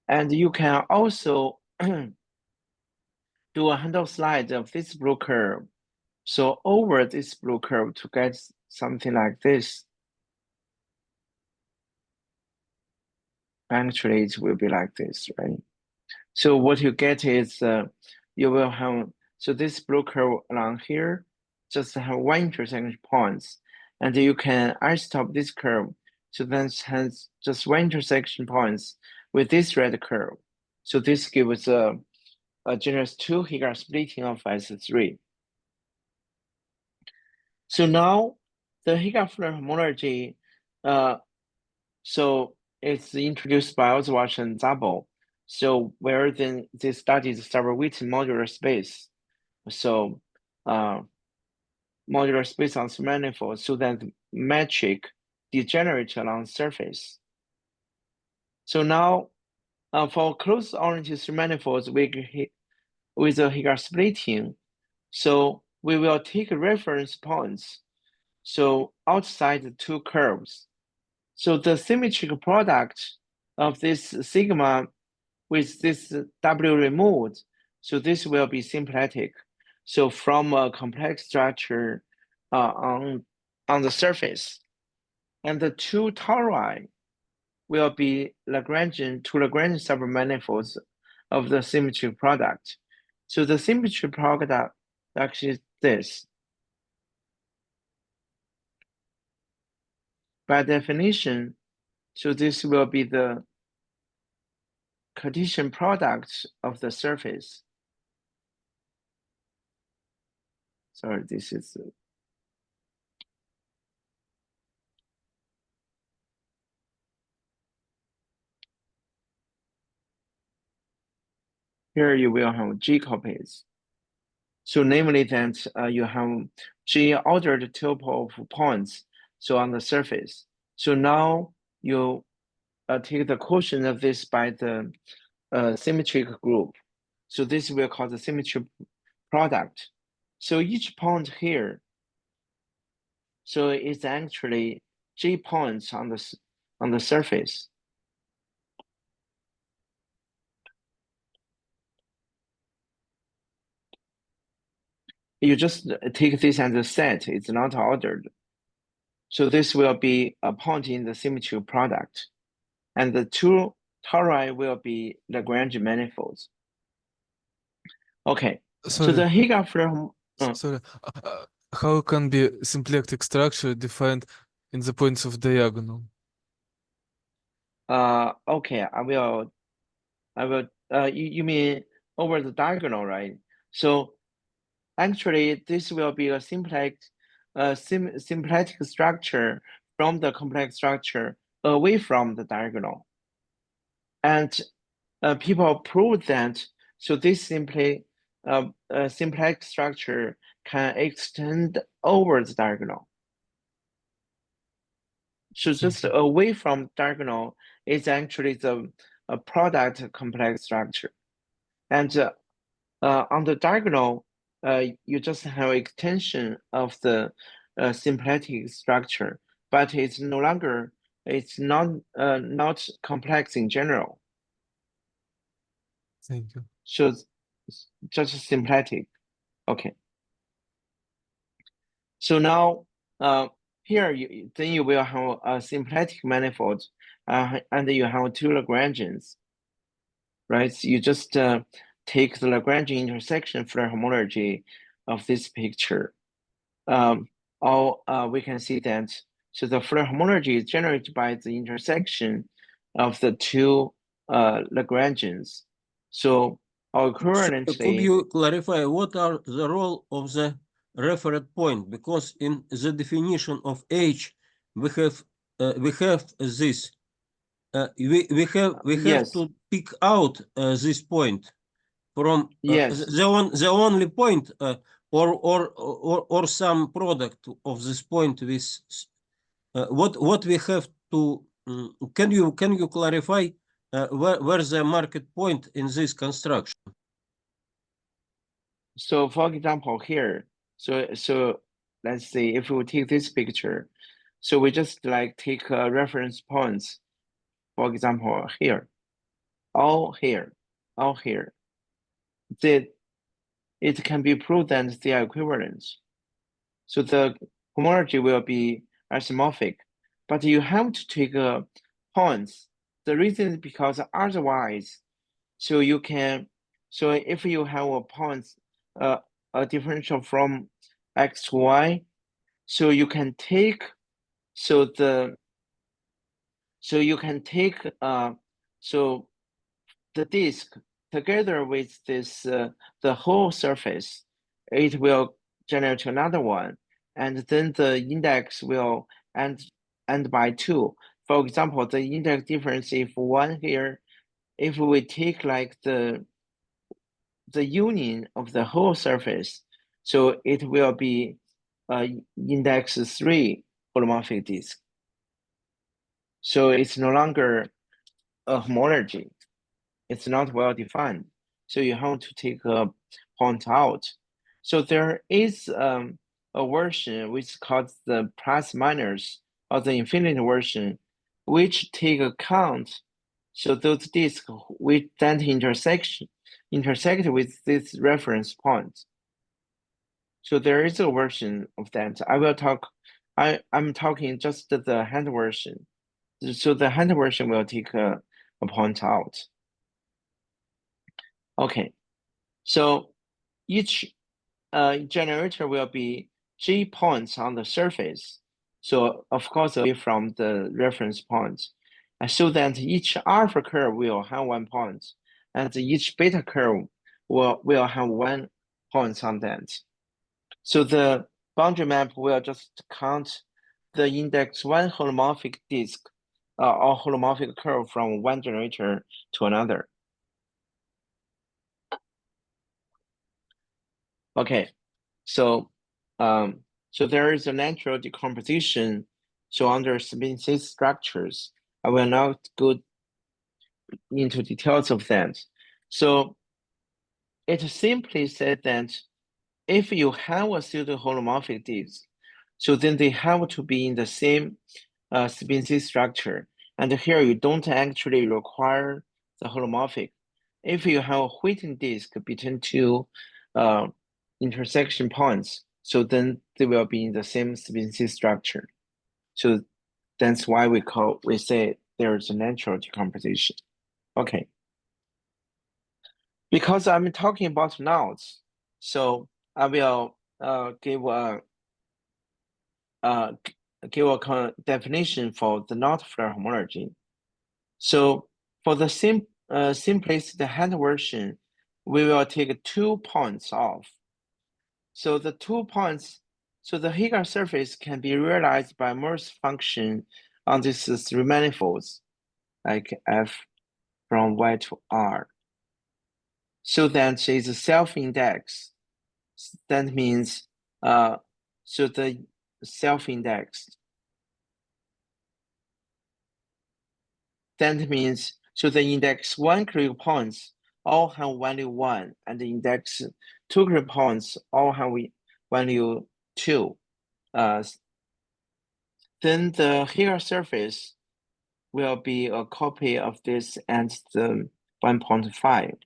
and you can also do a handle slide of this blue curve. So over this blue curve to get something like this. Actually, it will be like this, right? So what you get is you will have, so this blue curve along here just have one intersection points, and you can isotop this curve. So then has just one intersection points with this red curve. So this gives a genus 2 Heegaard splitting of S3. So now the Heegaard Floer homology, so it's introduced by Oswald and Zabel. So where then they studied several Witten modular space. So modular space on the manifold so that the metric degenerates along the surface. So now for closed-oriented manifolds with the Heegaard splitting, so we will take reference points. So outside the two curves. So the symmetric product of this sigma with this W removed, so this will be symplectic. So from a complex structure on the surface, and the two tori will be Lagrangian submanifolds of the symmetric product. So the symmetric product actually is this. By definition, so this will be the Cartesian product of the surface. Sorry, this is here you will have G copies. So namely that you have G ordered tuple of points, so on the surface. So now you take the quotient of this by the symmetric group. So this will call the symmetric product. So each point here, so it's actually G points on the surface. You just take this as a set, it's not ordered. So this will be a point in the symmetric product. And the two tori will be Lagrange manifolds. Okay, Sorry, so the Heegaard Floer, sorry. How can be symplectic structure defined in the points of diagonal? okay, I will, you mean over the diagonal, right? So actually, this will be a symplectic structure from the complex structure away from the diagonal. And people proved that, so this simply symplectic structure can extend over the diagonal. So just away from diagonal is actually the product complex structure. And on the diagonal, you just have extension of the symplectic structure, but it's no longer, it's not complex in general. Thank you. So just symplectic. Okay. So now here then you will have a symplectic manifold, and you have two Lagrangians, right? So you just take the Lagrangian intersection Floer homology of this picture. We can see that, so the Floer homology is generated by the intersection of the two Lagrangians. So currently, could you clarify what are the role of the referent point? Because in the definition of H, we have this we have Yes. to pick out this point from Yes. the only point or some product of this point with what we have to can you clarify where the market point in this construction? So for example, here, so let's say if we take this picture, so we just like take reference points, for example, here, all here, all here. That it can be proved that they are equivalent. So the homology will be isomorphic, but you have to take points. The reason is because otherwise, so you can, so if you have a point, a differential from x to y, so you can take, so you can take, so the disk together with this, the whole surface, it will generate another one, and then the index will end by 2. For example, the index difference, if 1 here, if we take like the union of the whole surface, so it will be index 3 holomorphic disk. So it's no longer a homology. It's not well defined. So you have to take a point out. So there is a version which is called the plus minus or the infinite version, which take account, so those disks which that intersect with this reference point. So there is a version of that. I will talk, I'm talking just the hand version. So the hand version will take a point out. Okay, so each generator will be G points on the surface. So of course, away from the reference point. So that each alpha curve will have 1 point, and each beta curve will have 1 point on that. So the boundary map will just count the index 1 holomorphic disk or holomorphic curve from one generator to another. Okay, so so there is a natural decomposition. So under species structures, I will not go into details of that. So it simply said that if you have a pseudo-holomorphic disk, so then they have to be in the same species structure. And here you don't actually require the holomorphic. If you have a Wheaton disk between two intersection points, so then they will be in the same species structure. So that's why we say there is a natural decomposition. Okay. Because I'm talking about nodes, so I will give a definition for the knot Floer homology. So for the simplest hand version, we will take 2 points off. So the 2 points, so the Heegaard surface can be realized by Morse function on these 3 manifolds, like F from Y to R. So that is a self-index. That means so the self-indexed. That means so the index 1 critical points all have value 1, and the index 2 critical points all have value 2. Then the Heegaard surface will be a copy of this and the 1.5.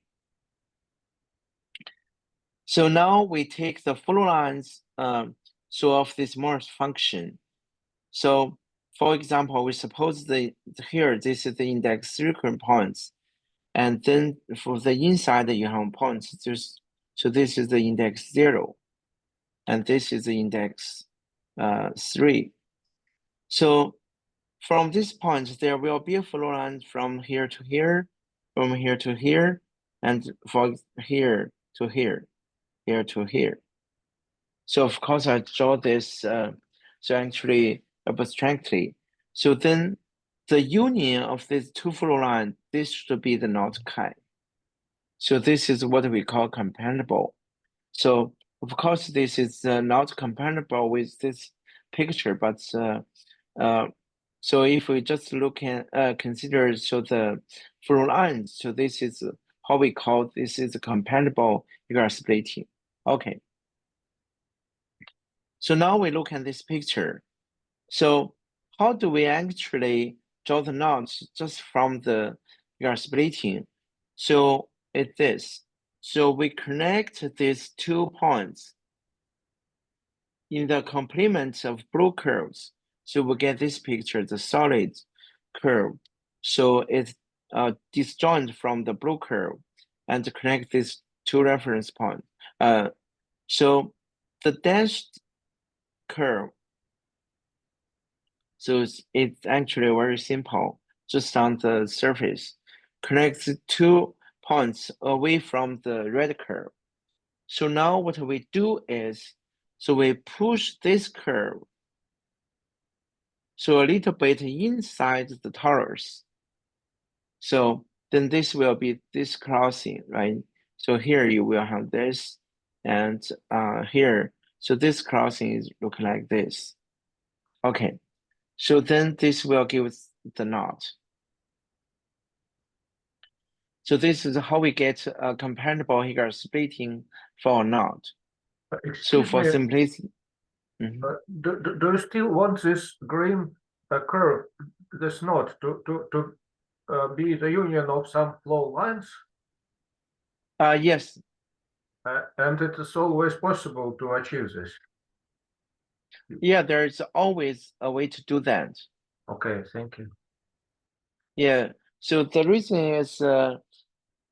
So now we take the flow lines so of this Morse function. So for example, we suppose here this is the index 3 current points, and then for the inside you have points. So this is the index 0, and this is the index 3. So from this point, there will be a flow line from here to here, from here to here, and from here to here, here to here. So of course I draw this so actually abstractly. So then the union of these two flow lines, this should be the knot chi. So this is what we call compatible. So of course, this is not compatible with this picture, but so if we just look at consider the flow lines, so this is how we call this is compatible Heegaard splitting. Okay. So now we look at this picture. So how do we actually draw the knots just from the Heegaard splitting? So it's this. So we connect these 2 points in the complement of blue curves. So we get this picture, the solid curve. So it's disjoint from the blue curve and connect these 2 reference points. So the dashed curve, so it's actually very simple, just on the surface, connects 2 points away from the red curve. So now what we do is, so we push this curve so a little bit inside the torus. So then this will be this crossing, right? So here you will have this, and here, so this crossing is look like this. Okay, so then this will give us the knot. So this is how we get a compatible Heegaard splitting for a knot. So Excuse for me, simplicity, do you still want this green curve, this knot, to be the union of some flow lines? yes, And it is always possible to achieve this. yeah, there's always a way to do that. Okay, thank you. Yeah, so the reason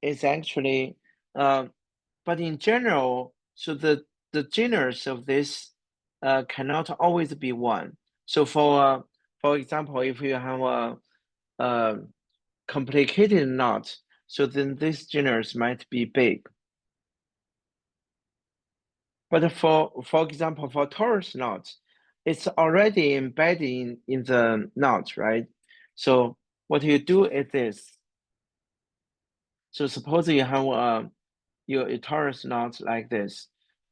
is actually, but in general, so the genus of this cannot always be one. So for example, if you have a complicated knot, so then this genus might be big. But for example, for torus knot, it's already embedded in the knot, right? So what you do is this. So suppose you have your torus knot like this,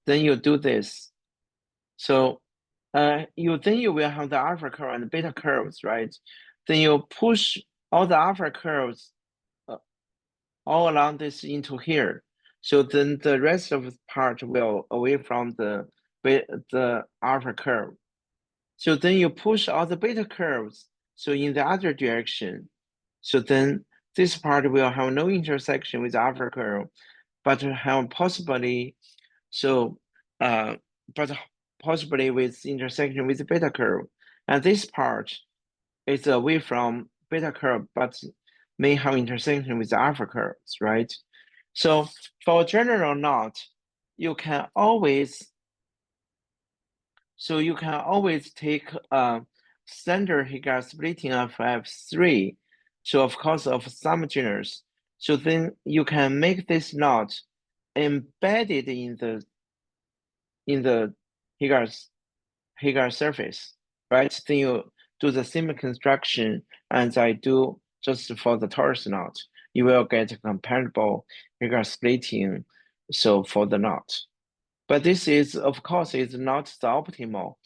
then you do this. So you will have the alpha curve and beta curves, right? Then you push all the alpha curves all along this into here. So then the rest of the part will away from the alpha curve. So then you push all the beta curves, so in the other direction. So then this part will have no intersection with the alpha curve, but have possibly, so but possibly with intersection with the beta curve. And this part is away from beta curve, but may have intersection with the alpha curves, right? So for a general knot, you can always take a standard Heegaard splitting of F3. So of course of some genus. So then you can make this knot embedded in the Heegaard surface, right? Then you do the same construction as I do just for the torus knot. You will get a compatible Heegaard splitting, so for the knot. But this is, of course, is not the optimal,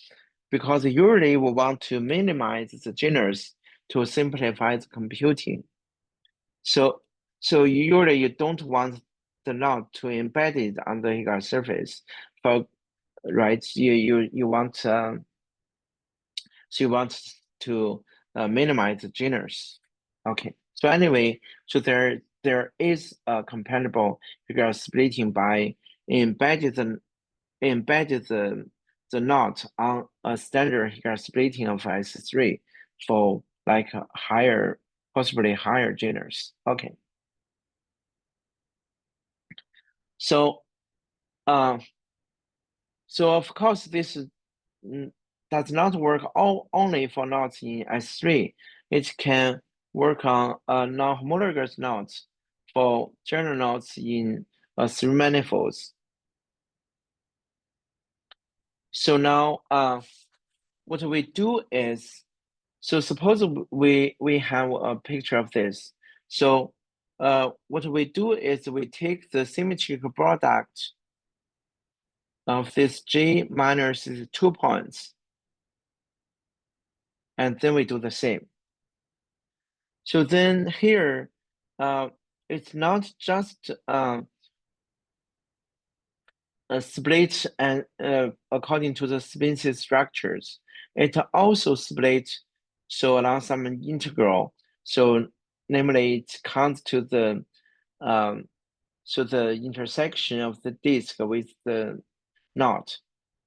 because usually we want to minimize the genus to simplify the computing. So usually you don't want the knot to embed it on the Heegaard surface. For right, you want so you want to minimize the genus. Okay. So anyway, so there is a compatible Heegaard splitting by embedded the knot on a standard Heegaard splitting of S3 for like a higher, possibly higher genus. Okay. So so of course this does not work only for knots in S3. It can work on non-homologous knots for general knots in S3 manifolds. So now what we do is, So suppose we have a picture of this. So what we do is we take the symmetric product of this J minus these 2 points, and then we do the same. So then here, it's not just a split and according to the species structures, it also split so along some integral. So namely, it comes to the so the intersection of the disk with the knot.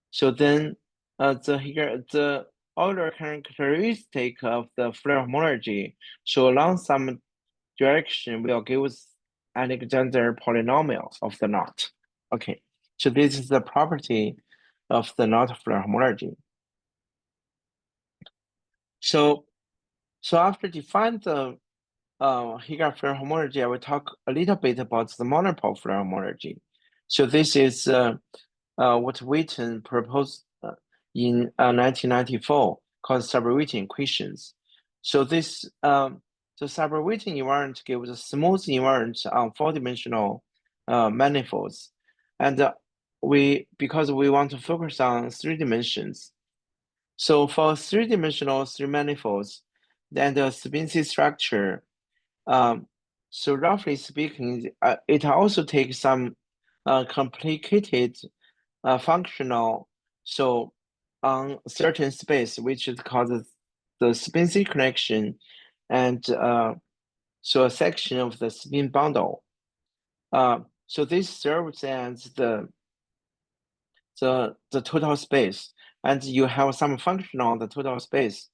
So then the Euler characteristic of the Floer homology, so along some direction will give us Alexander polynomial of the knot. Okay, so this is the property of the knot Floer homology. So after define the Heegaard Floer homology, I will talk a little bit about the monopole Floer homology. So this is what Witten proposed in 1994 called Sabor-Witten equations. So this the Sabor-Witten invariant gives a smooth invariant on 4-dimensional manifolds, and because we want to focus on 3 dimensions. So for 3-dimensional 3 manifolds, then the species structure. So roughly speaking, it also takes some complicated functional. So on certain space, which is called the spin-C connection, and so a section of the spin bundle. So this serves as the total space, and you have some function on the total space.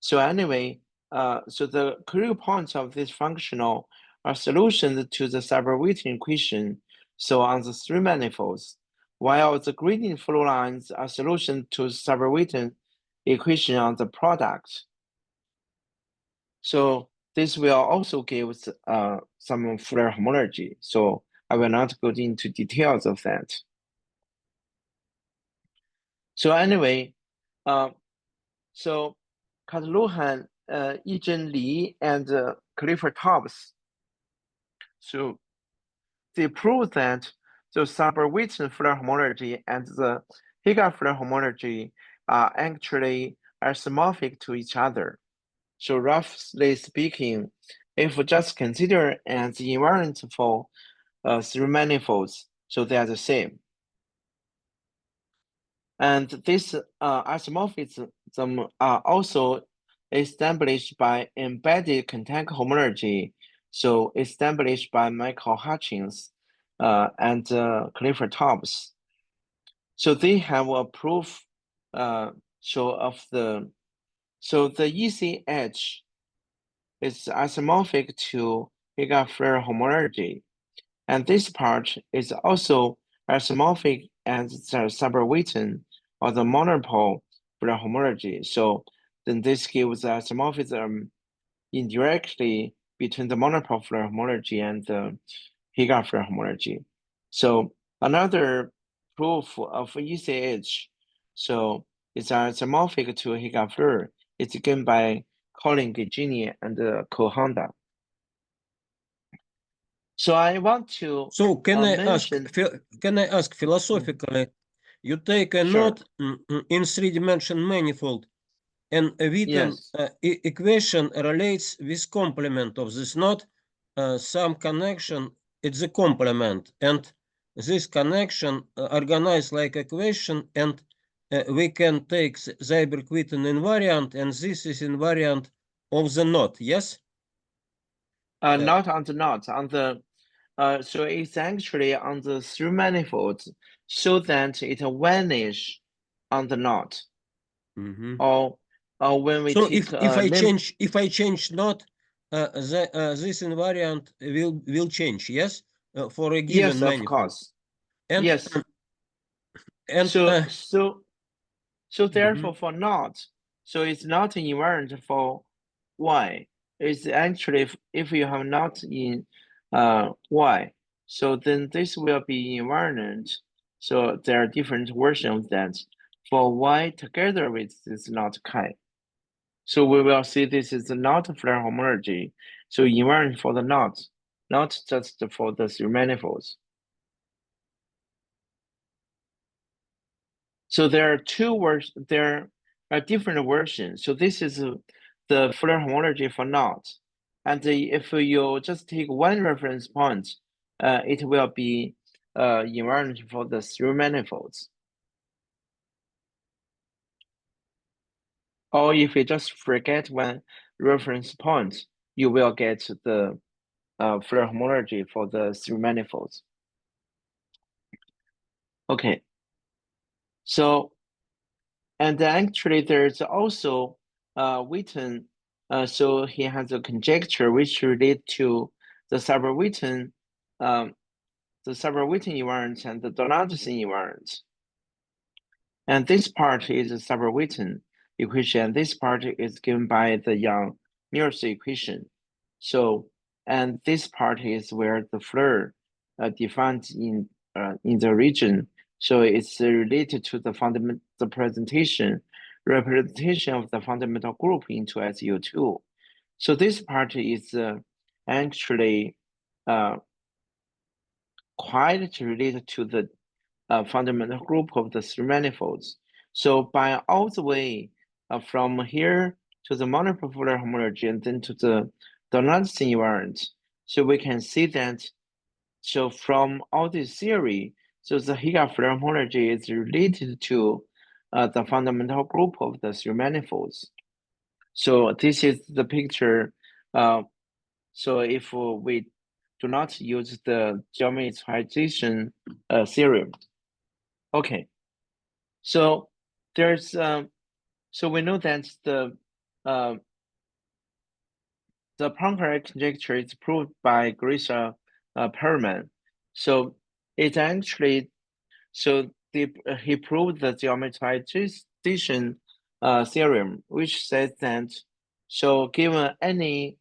So anyway, so the critical points of this functional are solutions to the Sabor-Witten equation. So on the 3 manifolds, while the gradient flow lines are solutions to Sabor-Witten equation on the product. So this will also give some Floer homology. So I will not go into details of that. So anyway, so Katluhan, Jiajun Li, and Clifford Tobbs. So they proved that the Sabor-Witten Floer homology and the Heegaard Floer homology are actually isomorphic to each other. So roughly speaking, if we just consider as the invariant for 3 manifolds, so they are the same. And this isomorphism are also established by embedded contact homology, so established by Michael Hutchins and Clifford Tobbs. So they have a proof so the ECH is isomorphic to Heegaard Floer homology, and this part is also isomorphic as the Sabor-Witten or the monopole Floer homology. So then this gives isomorphism indirectly between the monopole Floer homology and the Heegaard Floer homology. So another proof of ECH, so it's isomorphic to Heegaard Floer. It's given by Colin Gagini and Kohanda. So I want to So can I mention. ask philosophically, you take a Sure. knot in 3-dimensional manifold, and a Witten Yes. equation relates with complement of this knot, some connection, it's the complement, and this connection organized like equation, and we can take the Seiberg-Witten invariant, and this is invariant of the knot, yes? Not on the knot, on the so it's actually on the 3 manifolds, so that it vanish on the knot. Or when we So take if I change knot, this invariant will change, yes, for a given yes, manifold. of course. And, yes. And So therefore for knot, so it's not invariant for y. It's actually if you have knot in y, so then this will be invariant. So there are different versions of that for y together with this knot chi. So we will see this is not Floer homology. So invariant for the not just for the three manifolds. So there are there are different versions. So this is the Floer homology for not. And if you just take one reference point, it will be invariant for the three manifolds. Or if you just forget one reference point, you will get the Floer homology for the three manifolds. Okay. So, and actually there's also Witten, so he has a conjecture which relate to the Seiberg-Witten invariant and the Donaldson invariant. And this part is a Seiberg-Witten equation, and this part is given by the Young-Mills equation. So, and this part is where the Floer defined in the region. So it's related to the representation of the fundamental group into SU2. So this part is actually quite related to the fundamental group of the three manifolds. So by all the way from here to the multiple Floer homology and then to the Donaldson invariant, so we can see that. So from all this theory, so the Heegaard Floer homology is related to the fundamental group of the three manifolds. So this is the picture. So if we do not use the geometrization theorem. Okay, so there's so we know that the Poincare conjecture is proved by Grisa Perelman. So it actually he proved the geometrization theorem, which says that so given any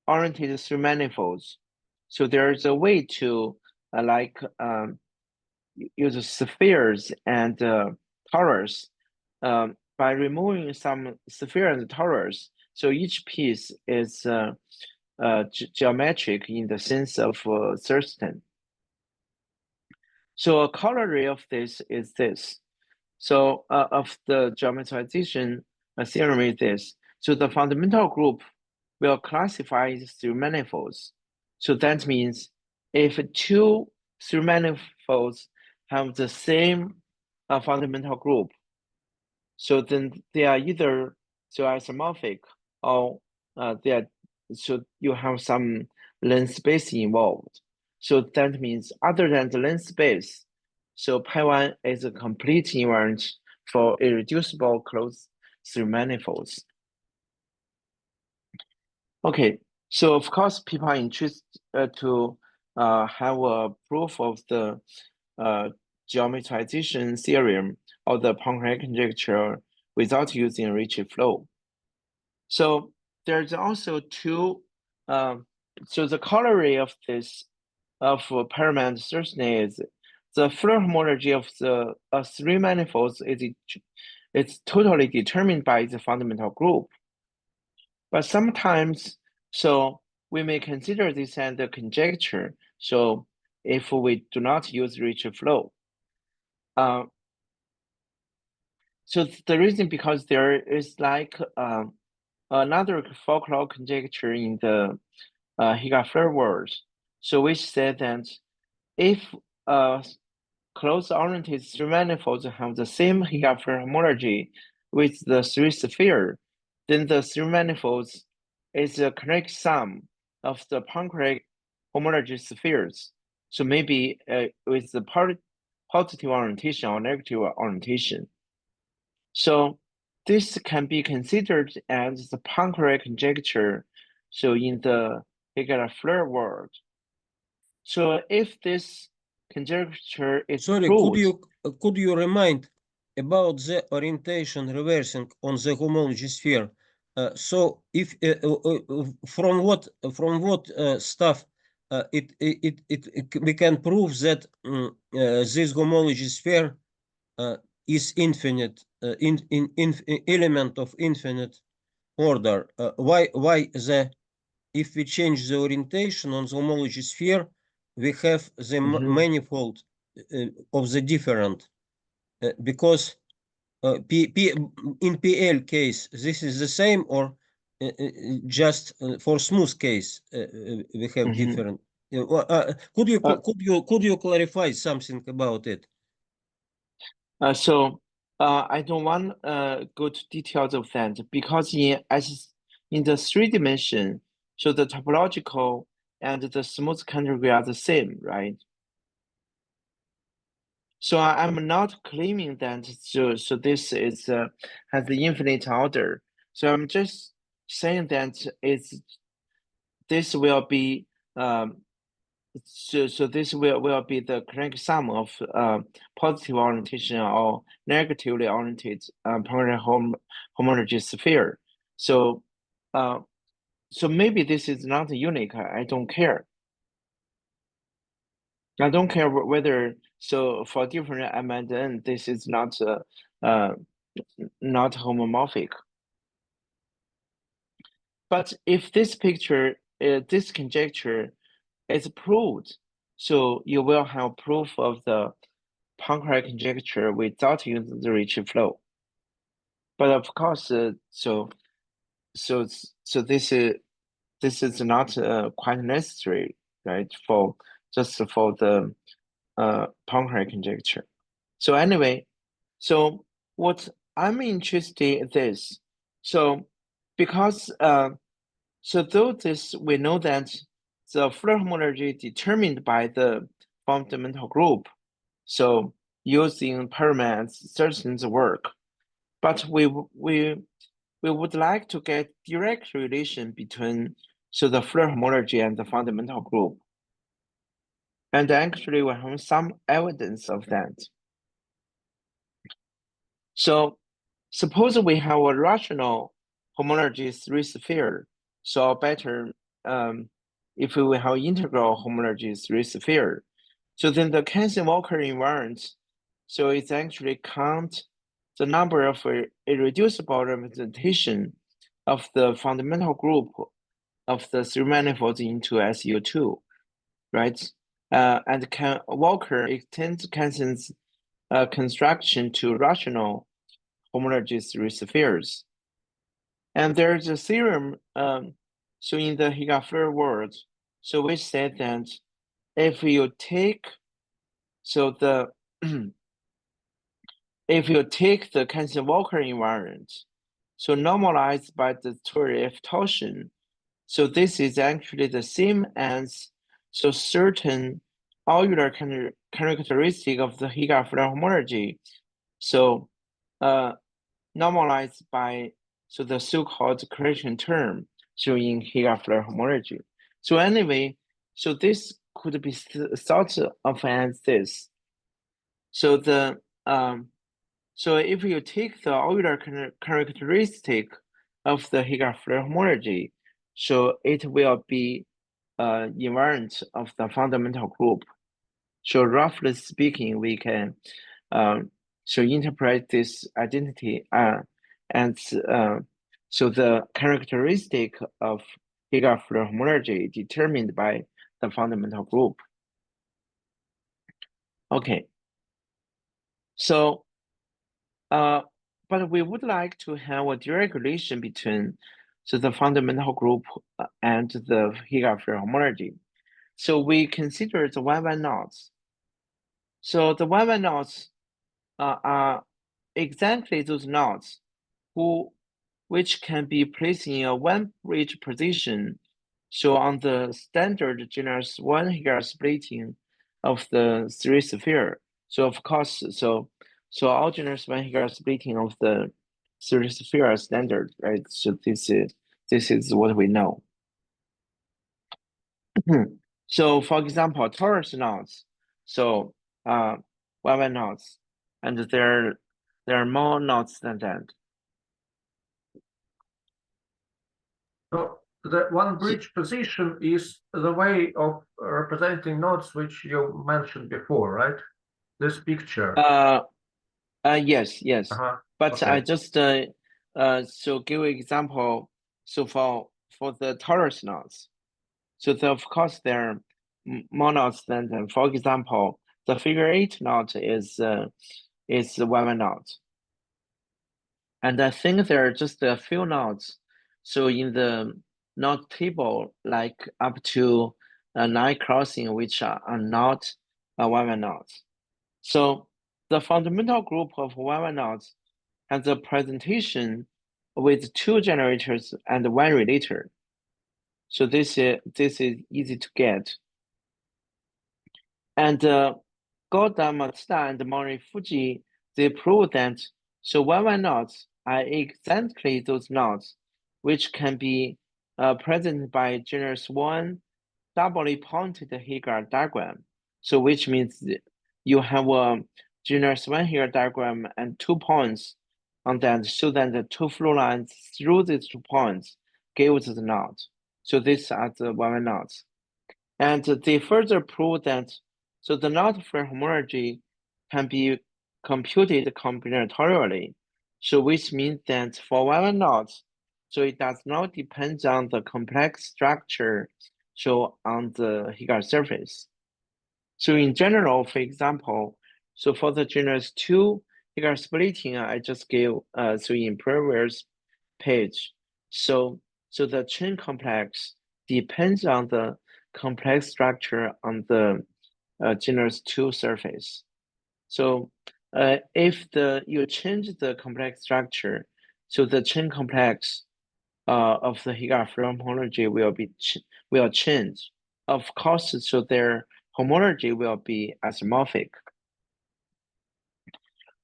oriented three manifolds, so there is a way to use spheres and towers by removing some sphere and towers. So each piece is geometric in the sense of certain. So a corollary of this is this. So of the geometrization theorem is this. So the fundamental group will classify these three manifolds. So that means if two three manifolds have the same fundamental group, so then they are either isomorphic or so you have some length space involved. So that means other than the length space, so Pi1 is a complete invariant for irreducible closed three manifolds. Okay, so of course people are interested to have a proof of the geometrization theorem or the Poincare conjecture without using Ricci flow. So there's also two, so the corollary of this, of Perelman certainty is the Floer homology of the three manifolds it's totally determined by the fundamental group. But sometimes, so we may consider this as a conjecture. So if we do not use Ricci flow. So the reason because there is like another folklore conjecture in the Heegaard Floer world. So which said that if closed-oriented three manifolds have the same Heegaard Floer homology with the three sphere, then the three manifolds is a correct sum of the Poincare homology spheres. So maybe with the positive orientation or negative orientation. So this can be considered as the Poincare conjecture. So in the Heegaard Floer world. So if this conjecture is proved, could you remind about the orientation reversing on the homology sphere? So if from what stuff we can prove that this homology sphere is infinite element of infinite order. Why if we change the orientation on the homology sphere, we have the manifold of the different, because in PL case this is the same, or just for smooth case we have different. Could you clarify something about it? I don't want go to details of that, because in the 3D, so the topological and the smooth category are the same, right? So I'm not claiming that so this is has the infinite order. So I'm just saying that this will be so this will be the correct sum of positive orientation or negatively oriented homology sphere. So so maybe this is not unique. I don't care. I don't care whether, so for different M and N, this is not homomorphic. But if this picture, this conjecture is proved, so you will have proof of the Poincare conjecture without using the Ricci flow. But of course, so this is not quite necessary, right? For the Poincare conjecture. So anyway, so what I'm interested in this, so because so though this we know that the Floer homology determined by the fundamental group, so using Perman's certain's work, but we would like to get direct relation between the Floer homology and the fundamental group. And actually we have some evidence of that. So suppose we have a rational homology 3-sphere, so better if we have integral homology 3-sphere. So then the Canson-Walker invariant, so it's actually count the number of irreducible representation of the fundamental group of the 3 manifolds into SU2, right? And Walker extends Canson's construction to rational homology 3-spheres. And there's a theorem, so in the Heegaard Floer world, so we said that if you take, so the if you take the Canson-Walker invariant, so normalized by the theory of torsion, so this is actually the same as so certain Euler characteristic of the Heegaard Floer homology, so normalized by the so-called correction term, so in Heegaard Floer homology. So anyway, so this could be thought of as this. So the so if you take the Euler characteristic of the Heegaard Floer homology, so it will be invariant of the fundamental group. So roughly speaking, we can so interpret this identity and so the characteristic of Heegaard Floer homology determined by the fundamental group. Okay. So but we would like to have a direct relation between the fundamental group and the Heegaard Floer homology. So we consider the 1-1 knots. So the 1-1 knots are exactly those knots which can be placed in a one-bridge position. So on the standard genus 1 Heegaard splitting of the 3-sphere. So of course, so all genus 1 Heegaard splitting of the 3-sphere are standard, right? So this is what we know. So for example, torus knots, so 1-1 knots, and there are more knots than that. So the one bridge position is the way of representing knots which you mentioned before, right? This picture. Yes. But I Okay. just so give example. So for the torus knots, so of course there are more knots than them. For example, the figure 8 knot is Y1 knot, and I think there are just a few knots. So in the knot table, like up to 9 crossing, which are not Y1 knots. So the fundamental group of Y1 knots has a presentation with 2 generators and 1 relator. So this is easy to get. And Goda, Matsuda, and Mori-Fuji, they prove that so Y1 knots are exactly those knots which can be presented by genus 1 doubly pointed Heegaard diagram. So which means you have a genus 1 Heegaard diagram and 2 points on that, so that the 2 flow lines through these 2 points gives the knot. So these are the Y1 knots. And they further prove that so the knot Floer homology can be computed combinatorially. So which means that for Y1 knots, so it does not depend on the complex structure so on the Heegaard surface. So in general, for example, so for the genus 2 Heegaard splitting, I just gave so in previous page. So the chain complex depends on the complex structure on the genus 2 surface. So if you change the complex structure, so the chain complex of the Heegaard Floer homology will change. Of course, so their homology will be isomorphic.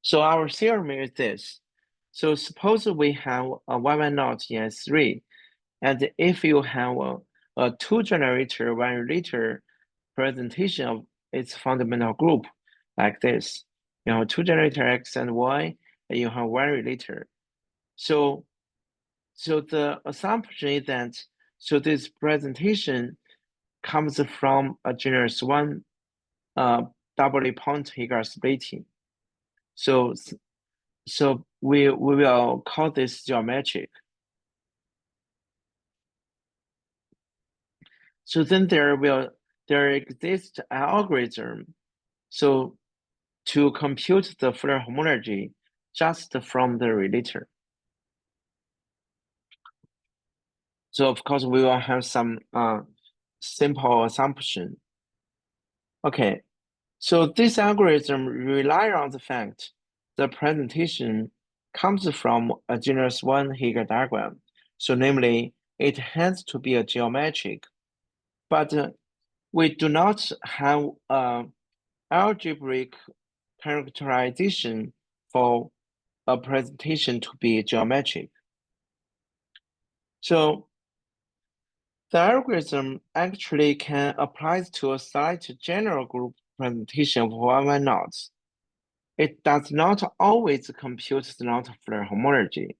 So our theorem is this. So suppose we have a Y1 knot in S3, and if you have a 2 generator, 1 relator presentation of its fundamental group like this, you have 2 generator X and Y, and you have 1 relator. So the assumption is that so this presentation comes from a genus 1 doubly point Heegaard splitting. So we will call this geometric. So then there exists an algorithm so to compute the Floer homology just from the relator. So of course we will have some simple assumption. Okay, so this algorithm relies on the fact the presentation comes from a genus 1 Heegaard diagram. So namely, it has to be a geometric, but we do not have algebraic characterization for a presentation to be geometric. So the algorithm actually can apply to a slight general group presentation of Y1 knots. It does not always compute the knot Floer homology,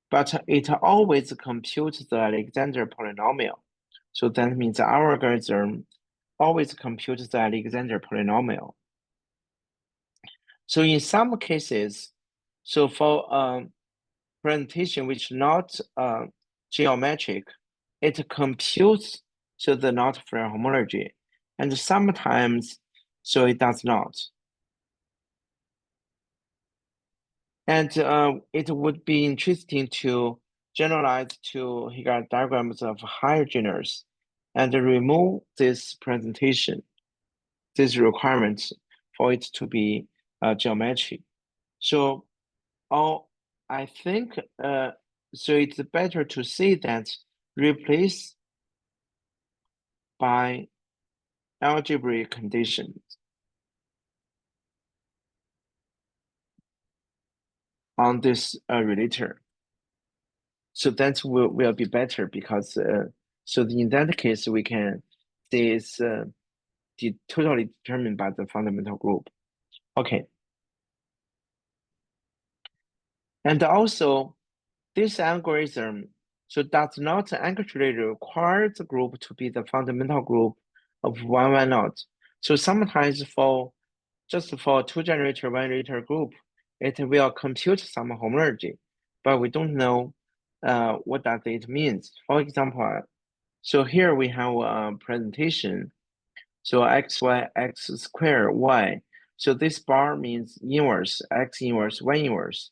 but it always computes the Alexander polynomial. So that means our algorithm always computes the Alexander polynomial. So in some cases, so for presentation which not geometric, it computes so the knot Floer homology, and sometimes so it does not. And it would be interesting to generalize to Heegaard diagrams of higher genus and remove this presentation, this requirement for it to be geometric. So I think so it's better to say that replace by algebraic conditions on this relator. So that will be better because so in that case we can say it's totally determined by the fundamental group. Okay. And also this algorithm so does not actually require the group to be the fundamental group of Y1 knot. So sometimes just for 2 generator, 1 relator group, it will compute some homology, but we don't know what that it means. For example, so here we have a presentation. So xy, x squared, y. So this bar means inverse, x inverse, y inverse.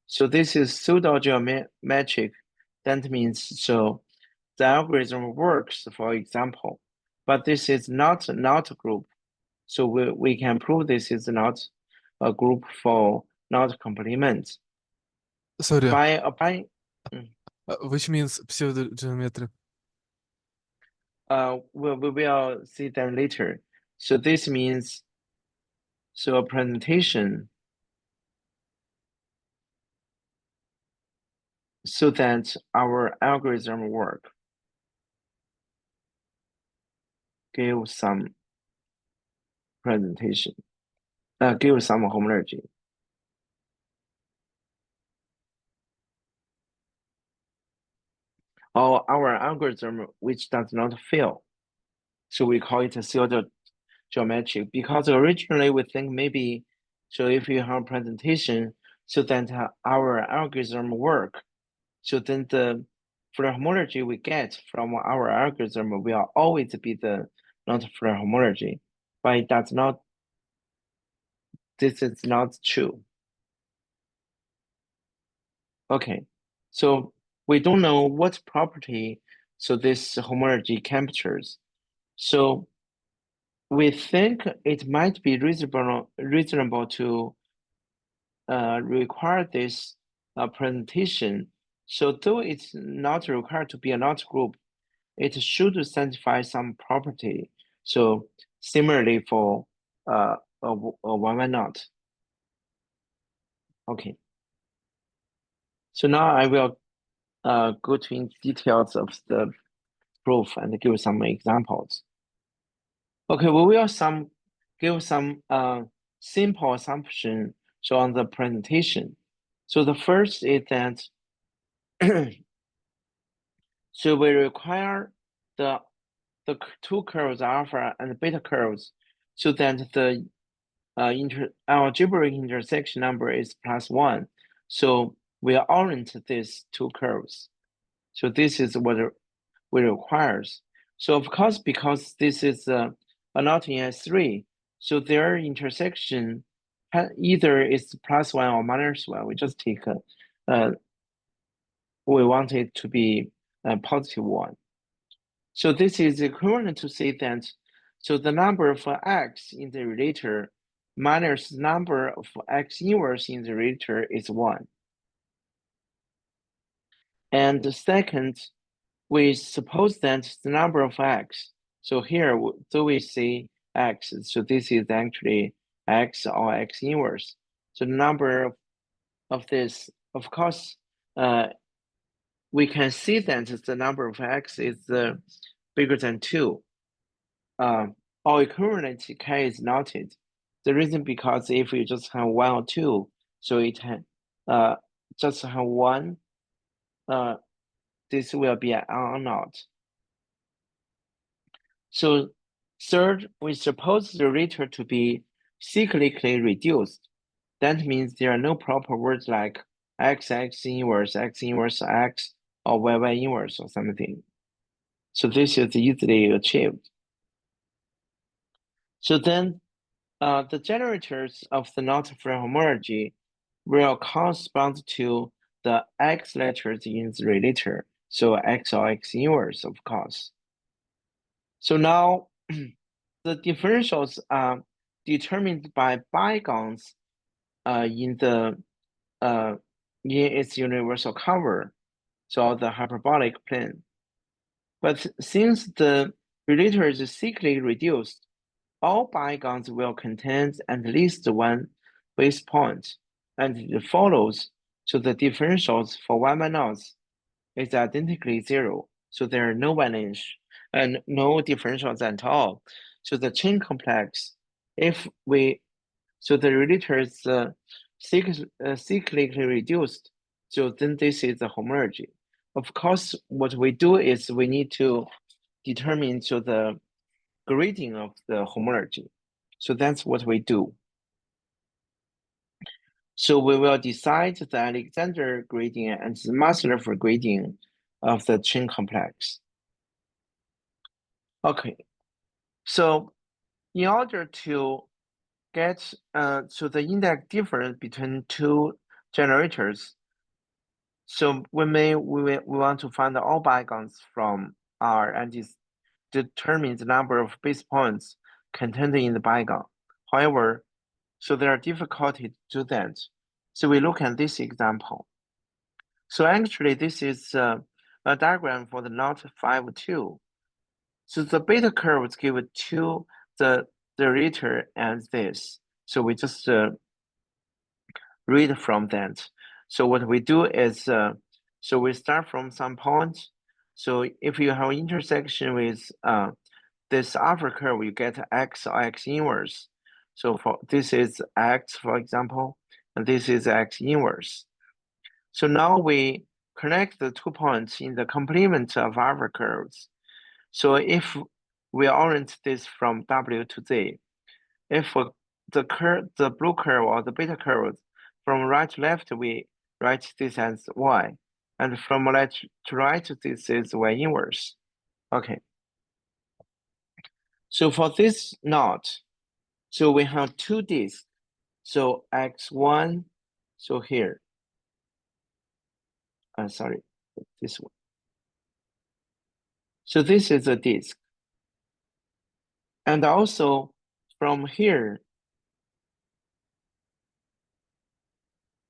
So this is pseudo-geometric. That means so the algorithm works, for example, but this is not a group. So we can prove this is not a group for not complement. Sorry, By applying, which means pseudo-geometry. we will see that later. So this means, so a presentation so that our algorithm work. Give some presentation, give some homology. Or our algorithm which does not fail. So we call it a pseudo-geometric because originally we think maybe, so if you have a presentation, so that our algorithm work, so then the Floer homology we get from our algorithm will always be the not Floer homology, but it does not, this is not true. Okay, so we don't know what property so this homology captures. So we think it might be reasonable to require this presentation. So though it's not required to be a knot group, it should satisfy some property. So similarly for a one knot. Okay. So now I will go to details of the proof and give some examples. Okay, we will give some simple assumption so on the presentation. So the first is that so we require the two curves alpha and beta curves so that the algebraic intersection number is +1. So we orient these two curves. So this is what we requires. So of course, because this is a knot in S3, so their intersection either is +1 or -1. We just take we want it to be a +1. So this is equivalent to say that so the number of x in the relator minus the number of x inverse in the relator is 1. And the second, we suppose that the number of x, so here, so we see x, so this is actually x or x inverse. So the number of this, of course, we can see that the number of x is bigger than 2. Or equivalent k is noted. The reason because if you just have 1 or 2, so it just have 1, this will be an unknot. So third, we suppose the relator to be cyclically reduced. That means there are no proper words like x inverse, x, or y inverse or something. So this is easily achieved. So then the generators of the knot-free homology will correspond to the x letters in the relator. So x or x inverse, of course. So now the differentials are determined by bigons in its universal cover, so the hyperbolic plane. But since the relator is cyclically reduced, all bigons will contain at least one base point, and it follows so the differentials for one knots is identically 0. So there are no variance and no differentials at all. So the chain complex, if we, so the relator is cyclically reduced, so then this is the homology. Of course, what we do is we need to determine so the grading of the homology. So that's what we do. So we will decide the Alexander gradient and the Maslov gradient of the chain complex. Okay, so in order to get so the index difference between two generators, so we want to find all bigons from R and determine the number of base points contained in the bigon. However, so there are difficulties to do that. So we look at this example. So actually, this is a diagram for the knot 5-2. So the beta curves give to the derivative as this. So we just read from that. So what we do is, so we start from some point. So if you have intersection with this alpha curve, you get x or x inverse. So for this is x, for example, and this is x inverse. So now we connect the 2 points in the complement of alpha curves. So if we orient this from W to Z, if the blue curve or the beta curve from right to left, we write this as Y, and from left to right, this is Y inverse. Okay. So for this knot, so we have 2 disks. So X1, so here. Sorry, this one. So this is a disk. And also from here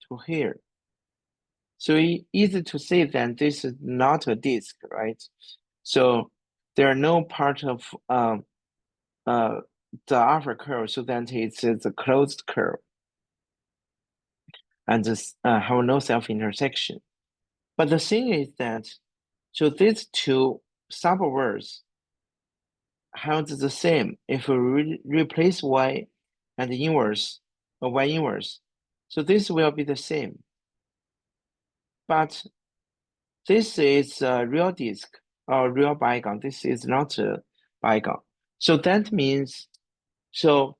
to here. So easy to see that this is not a disk, right? So there are no part of the alpha curve, so that it's a closed curve and this have no self-intersection. But the thing is that, so these two subwords have the same. If we replace Y and inverse, or Y inverse, so this will be the same. But this is a real disk or real bigon. This is not a bigon. So that means, so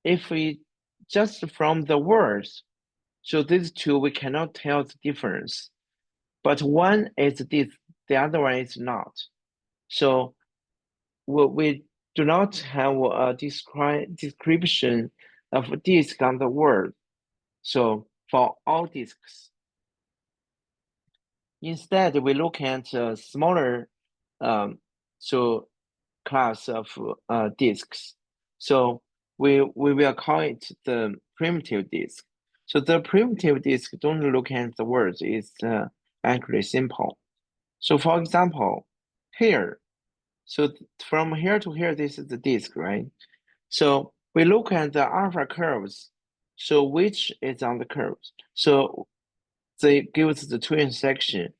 if we just from the words, so these two, we cannot tell the difference. But one is this, the other one is not. So we do not have a description of a disk on the word. So for all disks. Instead, we look at a smaller so class of disks. So we will call it the primitive disk. So the primitive disk don't look at the words, it's actually simple. So for example, here, so from here to here, this is the disk, right? So we look at the alpha curves. So which is on the curves? So they give us the 2 intersection.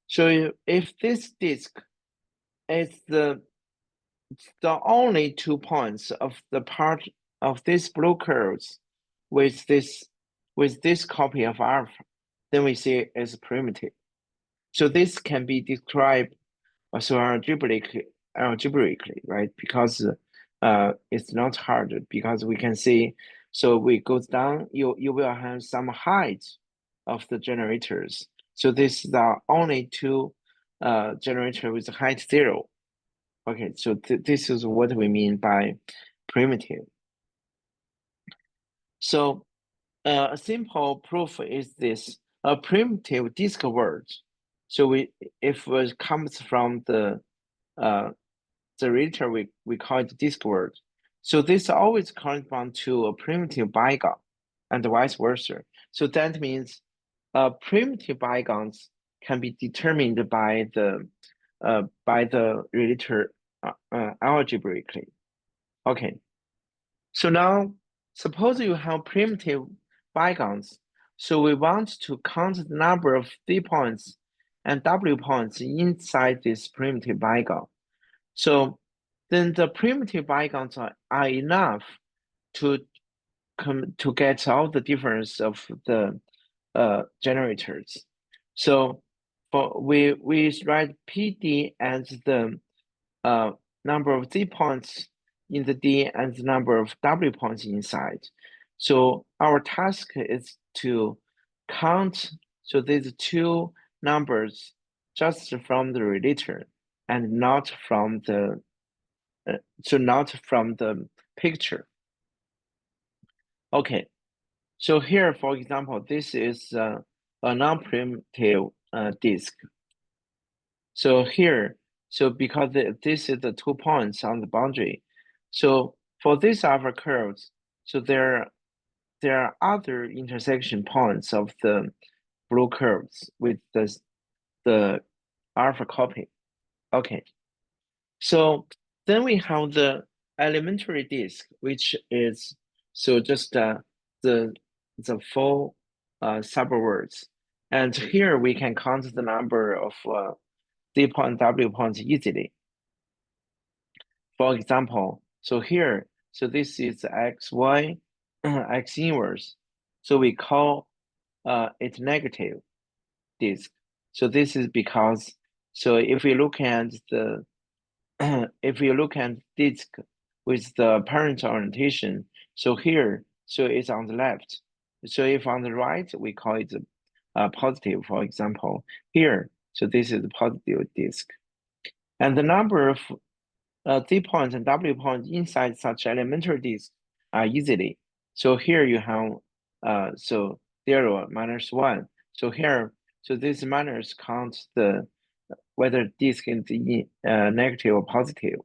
So if this disk is the only 2 points of the part of this blue curves with this copy of alpha, then we see it's primitive. So this can be described also algebraically, right? Because it's not hard, because we can see, so we goes down, you will have some height of the generators. So this is the only 2 generator with height 0. Okay, so this is what we mean by primitive. So a simple proof is this: a primitive disk word. So if it comes from the reader, we call it disk word. So this always corresponds to a primitive bigon, and vice versa. So that means primitive bigons can be determined by the relator algebraically. Okay, so now suppose you have primitive bigons. So we want to count the number of Z points and W points inside this primitive bigon. So then the primitive bigons are enough to get all the difference of the generators. So we write PD as the number of Z points in the D and the number of W points inside. So our task is to count so these two numbers just from the relator and not from the not from the picture. Okay, so here, for example, this is a non-primitive disk. So here, so because this is the 2 points on the boundary, so for these alpha curves, so there are other intersection points of the blue curves with the alpha copy. Okay, so then we have the elementary disk, which is so just the 4 subwords, and here we can count the number of D point W points easily. For example, so here, so this is x, y, x inverse. So we call it negative disk. So this is because, so if we look at the, if we look at disk with the parent orientation, so here, so it's on the left. So if on the right, we call it positive, for example. Here, so this is the positive disk. And the number of D points and W points inside such elementary disks are easily. So here you have so 0, -1. So here, so this minus counts the whether disk is negative or positive.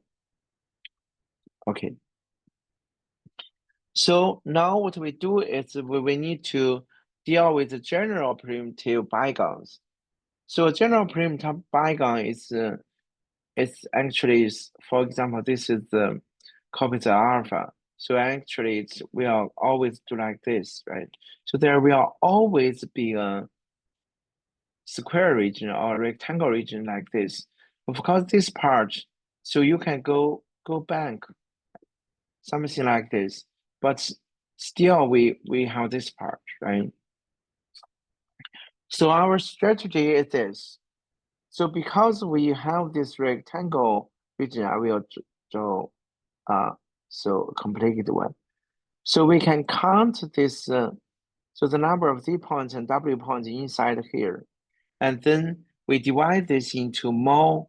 Okay. So now what we do is we need to deal with the general primitive bigons. So general primitive bigon is it's actually, for example, this is the copy the alpha. So actually, it's will always do like this, right? So there will always be a square region or rectangle region like this. Of course, this part, so you can go back, something like this, but still we have this part, right? So our strategy is this. So because we have this rectangle region, I will draw so complicated one. So we can count this, so the number of Z points and W points inside here. And then we divide this into more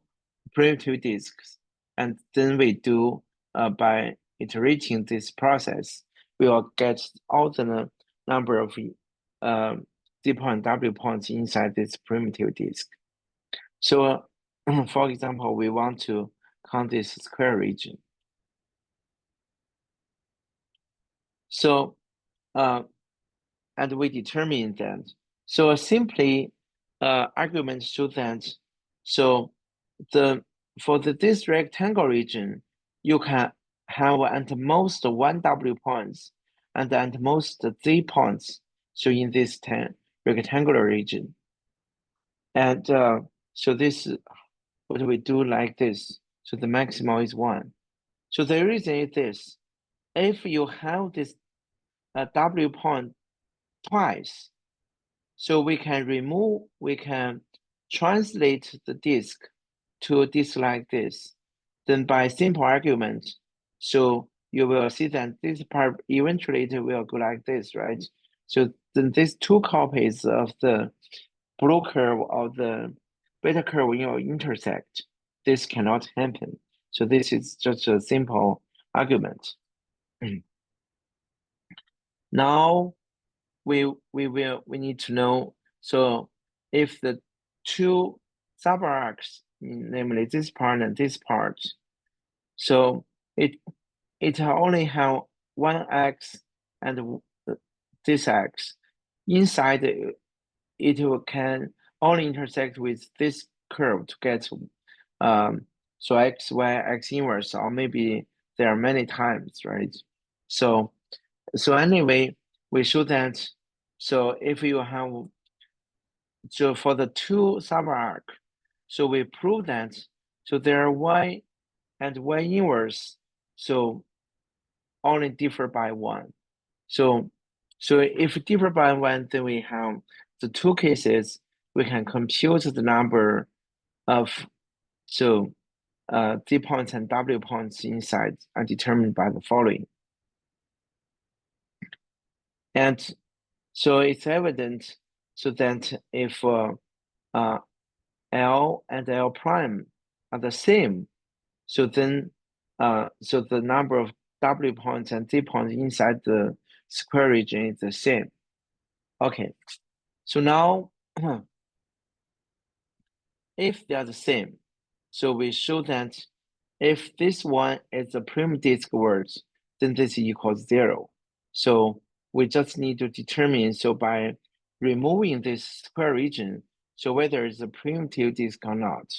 primitive disks. And then we do, by iterating this process, we will get all the number of Z point, W points inside this primitive disk. So for example, we want to count this square region. So, and we determine that. So simply, argument show that. So for this rectangle region, you can have at most 1 W points and at most Z points. So in this rectangular region, and so this what we do like this. So the maximum is 1. So the reason is this: if you have this W point twice, so we can translate the disk to a disk like this. Then by simple argument, so you will see that this part eventually it will go like this, right? So then these 2 copies of the blue curve or the beta curve will intersect. This cannot happen. So this is just a simple argument. Now we need to know, so if the 2 subarcs, namely this part and this part, so it only have 1 x and this x. Inside it can only intersect with this curve to get so x, y, x inverse, or maybe there are many times, right? So anyway, we show that, so if you have, so for the 2 subarc, so we prove that, so there are y and y inverse, so only differ by 1. So if differ by 1, then we have the 2 cases, we can compute the number of, so D points and W points inside are determined by the following. And So it's evident so that if L and L prime are the same, so then so the number of W points and D points inside the square region is the same. Okay, so now if they are the same, so we show that if this one is a prime disk words, then this equals 0. So we just need to determine, so by removing this square region, so whether it's a primitive disk or not.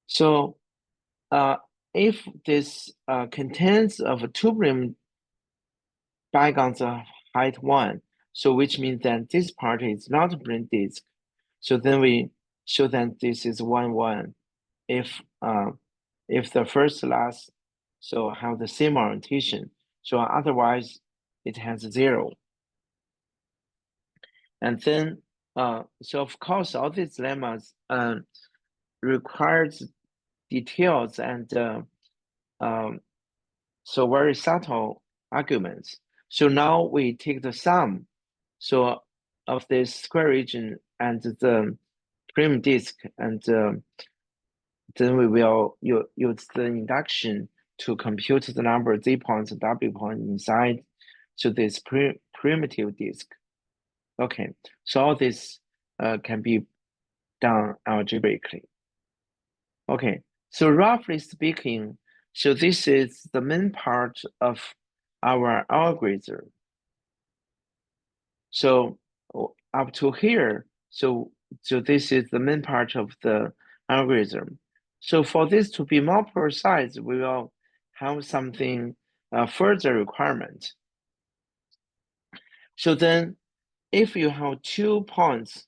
So if this contains of two prime bygons of height 1, so which means that this part is not a prime disk. So then we show that this is 1, 1. If the first last so have the same orientation, so otherwise it has 0. And then so of course all these lemmas requires details and so very subtle arguments. So now we take the sum so of this square region and the prime disk, and then we will use the induction to compute the number of Z points and W points inside so this primitive disk. Okay, so all this can be done algebraically. Okay, so roughly speaking, so this is the main part of our algorithm. So up to here, so this is the main part of the algorithm. So for this to be more precise, we will have something further requirement. So then if you have 2 points,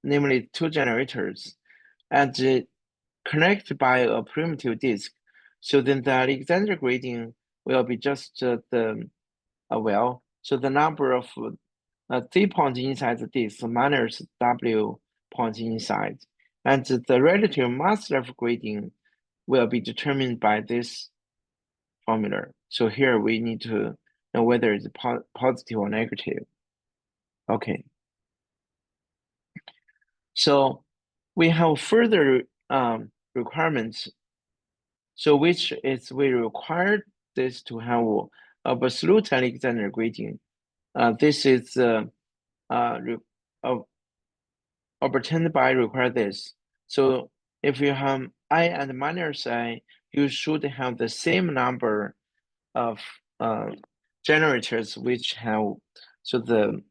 namely 2 generators, and connected by a primitive disk, so then the Alexander gradient will be just so the number of Z points inside the disk minus W points inside, and the relative mass level gradient will be determined by this formula. So here we need to know whether it's positive or negative. Okay. So we have further requirements. So which is we require this to have absolute Alexander gradient. This is obtained by require this. So if you have I and minus I, you should have the same number of generators which have so the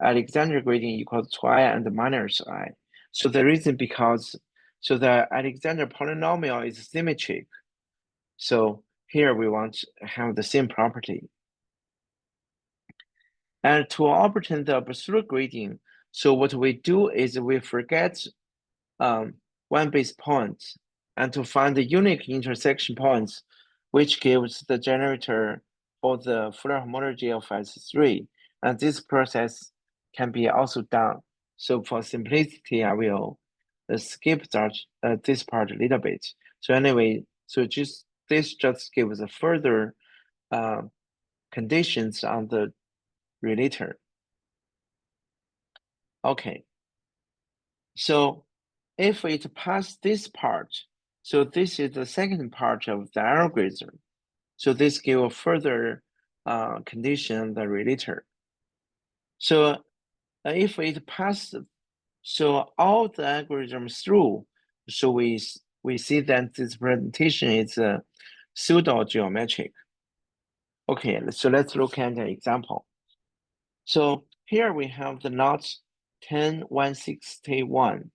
Alexander gradient equals to I and minus I. So the reason because so the Alexander polynomial is symmetric. So here we want to have the same property. And to obtain the absolute gradient, so what we do is we forget one base point and to find the unique intersection points, which gives the generator for the Floer homology of S3. And this process can be also done. So for simplicity, I will skip that, this part a little bit. So anyway, so this just gives a further conditions on the relator. Okay. So if it passes this part, so this is the second part of the algorithm. So this gives a further condition on the relator. So if it passes, so all the algorithms through, so we see that this presentation is pseudo geometric. Okay, so let's look at an example. So here we have the knot 10,161.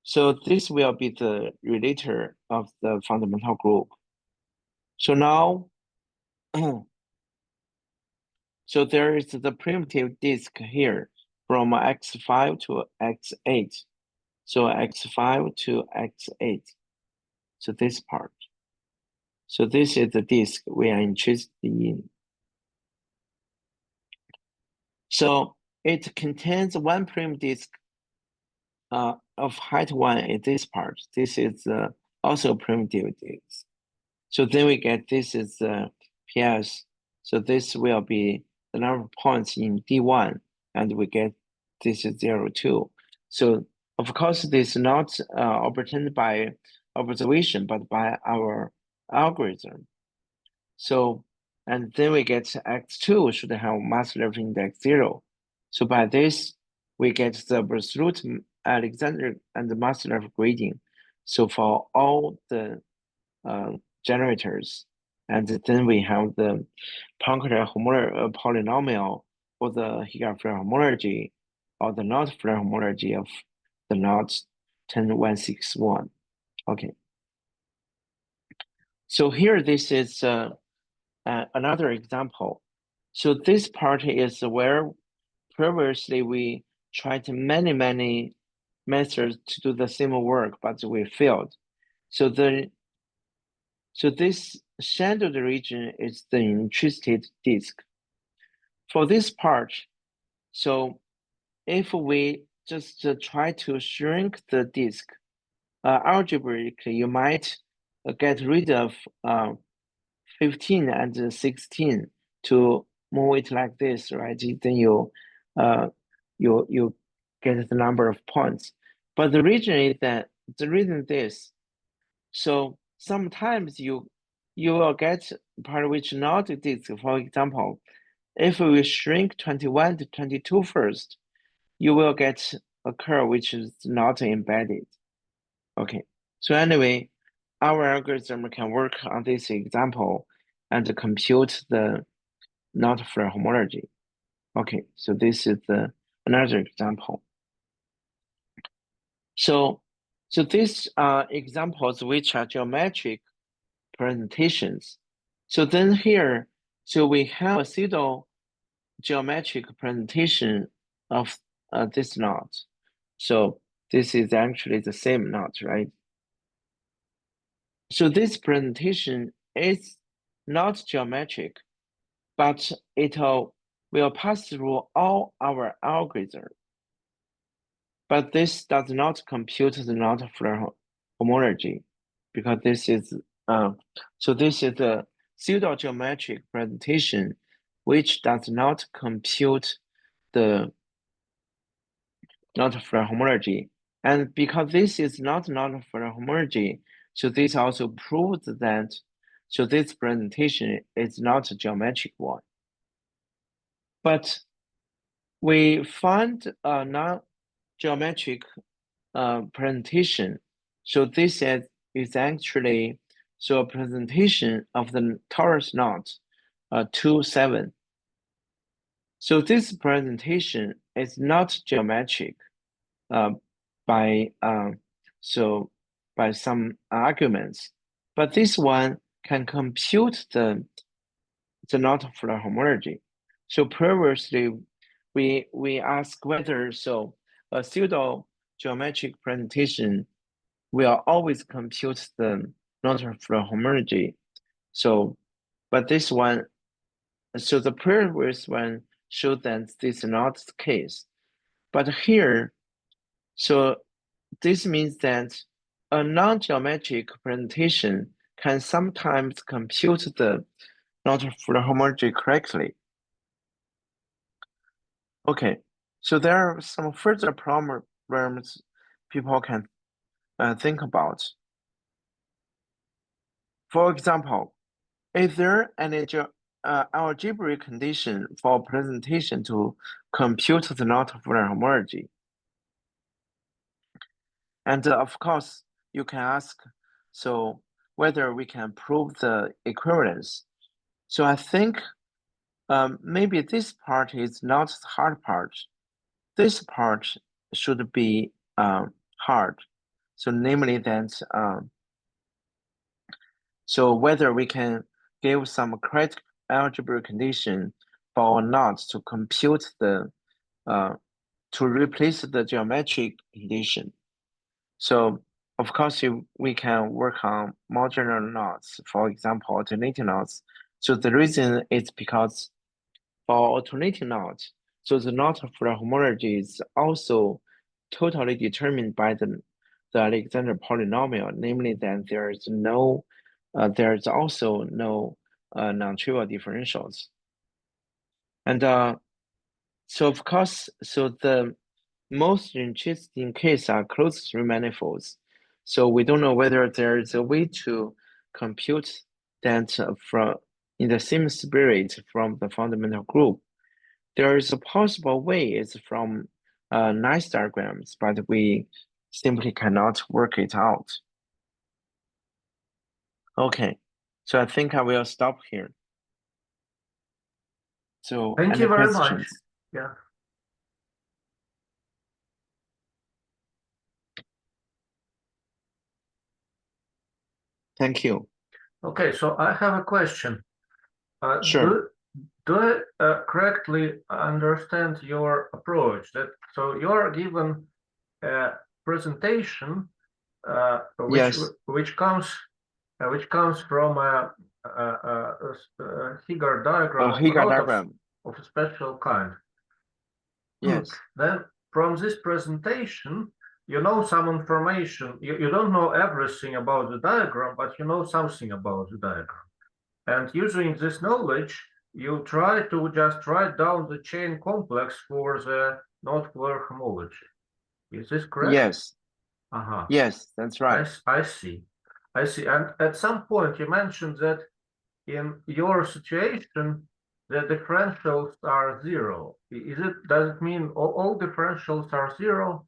So this will be the relator of the fundamental group. So now, so there is the primitive disk here from X5 to X8. So X5 to X8. So this part. So this is the disk we are interested in. So it contains one prime disk of height 1 in this part. This is also primitive disk. So then we get this is PS So this will be the number of points in D1, and we get this is 0, 2. So of course, this is not obtained by observation, but by our algorithm. So, and then we get x2 should have mass level index 0. So by this, we get the absolute Alexander and the mass level grading. So for all the generators, and then we have the Poincare polynomial for the Heegaard Floer homology, or the knot Floer homology of the knot 10161. Okay. So here, this is another example. So this part is where previously we tried many methods to do the same work, but we failed. So this shadowed region is the interested disk. For this part, so if we just try to shrink the disk, algebraically, you might get rid of 15 and 16 to move it like this, right? Then you get the number of points. But the reason is that the reason this. So sometimes you will get part which not disk. For example, if we shrink 21 to 22 first, you will get a curve which is not embedded. Okay. So anyway, our algorithm can work on this example and compute the knot Floer homology. Okay, so this is another example. So these are examples which are geometric presentations. So then here, so we have a pseudo geometric presentation of this knot. So this is actually the same knot, right? So this presentation is not geometric, but it will pass through all our algorithm. But this does not compute the knot Floer homology, because this is so this is a pseudo geometric presentation which does not compute the knot Floer homology. And because this is not knot Floer homology, so this also proves that so this presentation is not a geometric one. But we find a non-geometric presentation. So this is actually so a presentation of the torus knot 2,7. So this presentation is not geometric by some arguments, but this one can compute the knot Floer homology. So previously, we asked whether so a pseudo geometric presentation will always compute the knot Floer homology. So, but this one, so the previous one showed that this is not the case. But here, so this means that a non-geometric presentation can sometimes compute the knot Floer homology correctly. Okay, so there are some further problems people can think about. For example, is there any algebraic condition for presentation to compute the knot Floer homology? And of course, you can ask, so whether we can prove the equivalence. So I think maybe this part is not the hard part. This part should be hard. So namely that, so whether we can give some correct algebraic condition for a knot to compute the, to replace the geometric condition. So of course, we can work on modular knots, for example, alternating knots. So the reason is because for alternating knots, so the knot Floer homology is also totally determined by the Alexander polynomial, namely that there is also no non-trivial differentials. And so of course, so the most interesting case are closed ring manifolds. So we don't know whether there is a way to compute that from in the same spirit from the fundamental group. There is a possible way is from nice diagrams, but we simply cannot work it out. Okay, so I think I will stop here. So Thank any you very much. questions? Yeah. Thank you. Okay, so I have a question. Sure. Do I correctly understand your approach? That so you're given a presentation which comes from a Heegaard diagram of Heegaard node diagram. of a special kind. Yes. Then from this presentation, you know some information. You don't know everything about the diagram, but you know something about the diagram. And using this knowledge, you try to just write down the chain complex for the node Floer homology. Is this correct? Yes. Uh-huh. Yes, that's right. I see. I see. And at some point you mentioned that in your situation, the differentials are zero. Does it mean all differentials are zero?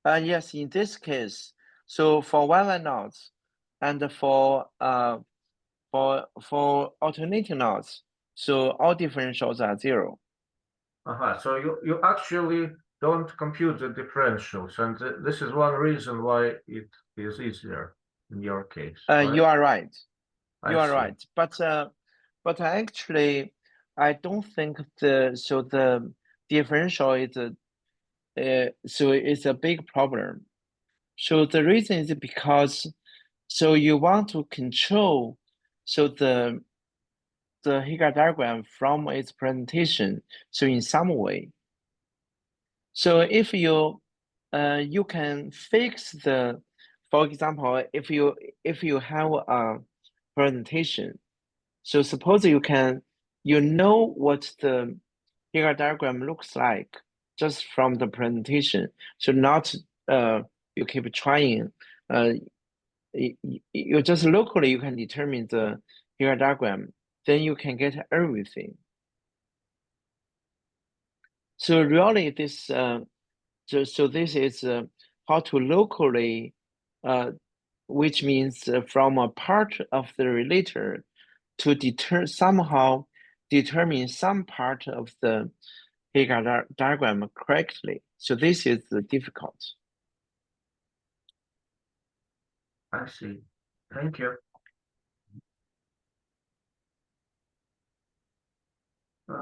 Yes, in this case, so for one nodes and for alternating nodes, so all differentials are zero. So you actually don't compute the differentials, and this is one reason why it is easier in your case. Right? You are right. I see. Right. But actually, I don't think the differential is so it's a big problem. So the reason is because so you want to control so the Heegaard diagram from its presentation. So in some way, so if you you can fix the, for example, if you have a presentation, so suppose you know what the Heegaard diagram looks like just from the presentation. So not you keep trying. You just locally you can determine the Heegaard diagram. Then you can get everything. So really, this so this is how to locally, which means from a part of the relator to somehow determine some part of the Heegaard diagram correctly. So this is difficult. I see. Thank you.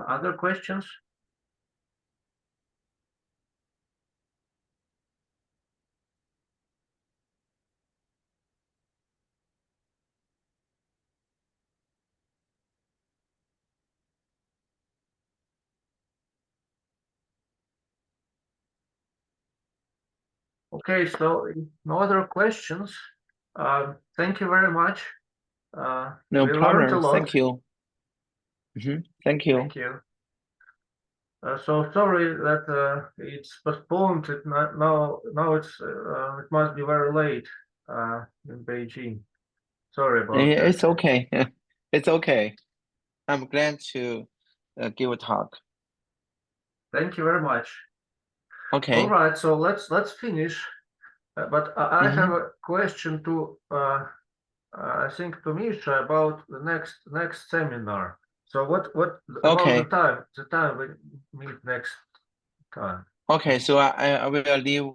Other questions? Okay, so no other questions. Thank you very much. No we learned a problem. lot. Thank you. Thank you. Thank you. So sorry that it's postponed. Now it's it must be very late in Beijing. Sorry about that. It's okay. It's okay. I'm glad to give a talk. Thank you very much. Okay. All right, so let's finish. But I have a question to I think to Misha about the next seminar. So what Okay. about the time we meet next time? Okay, so I will leave.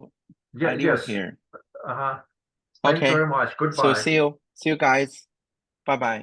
Yeah, I leave yes. here. Thank you Okay. very much. Goodbye. So see you guys. Bye bye.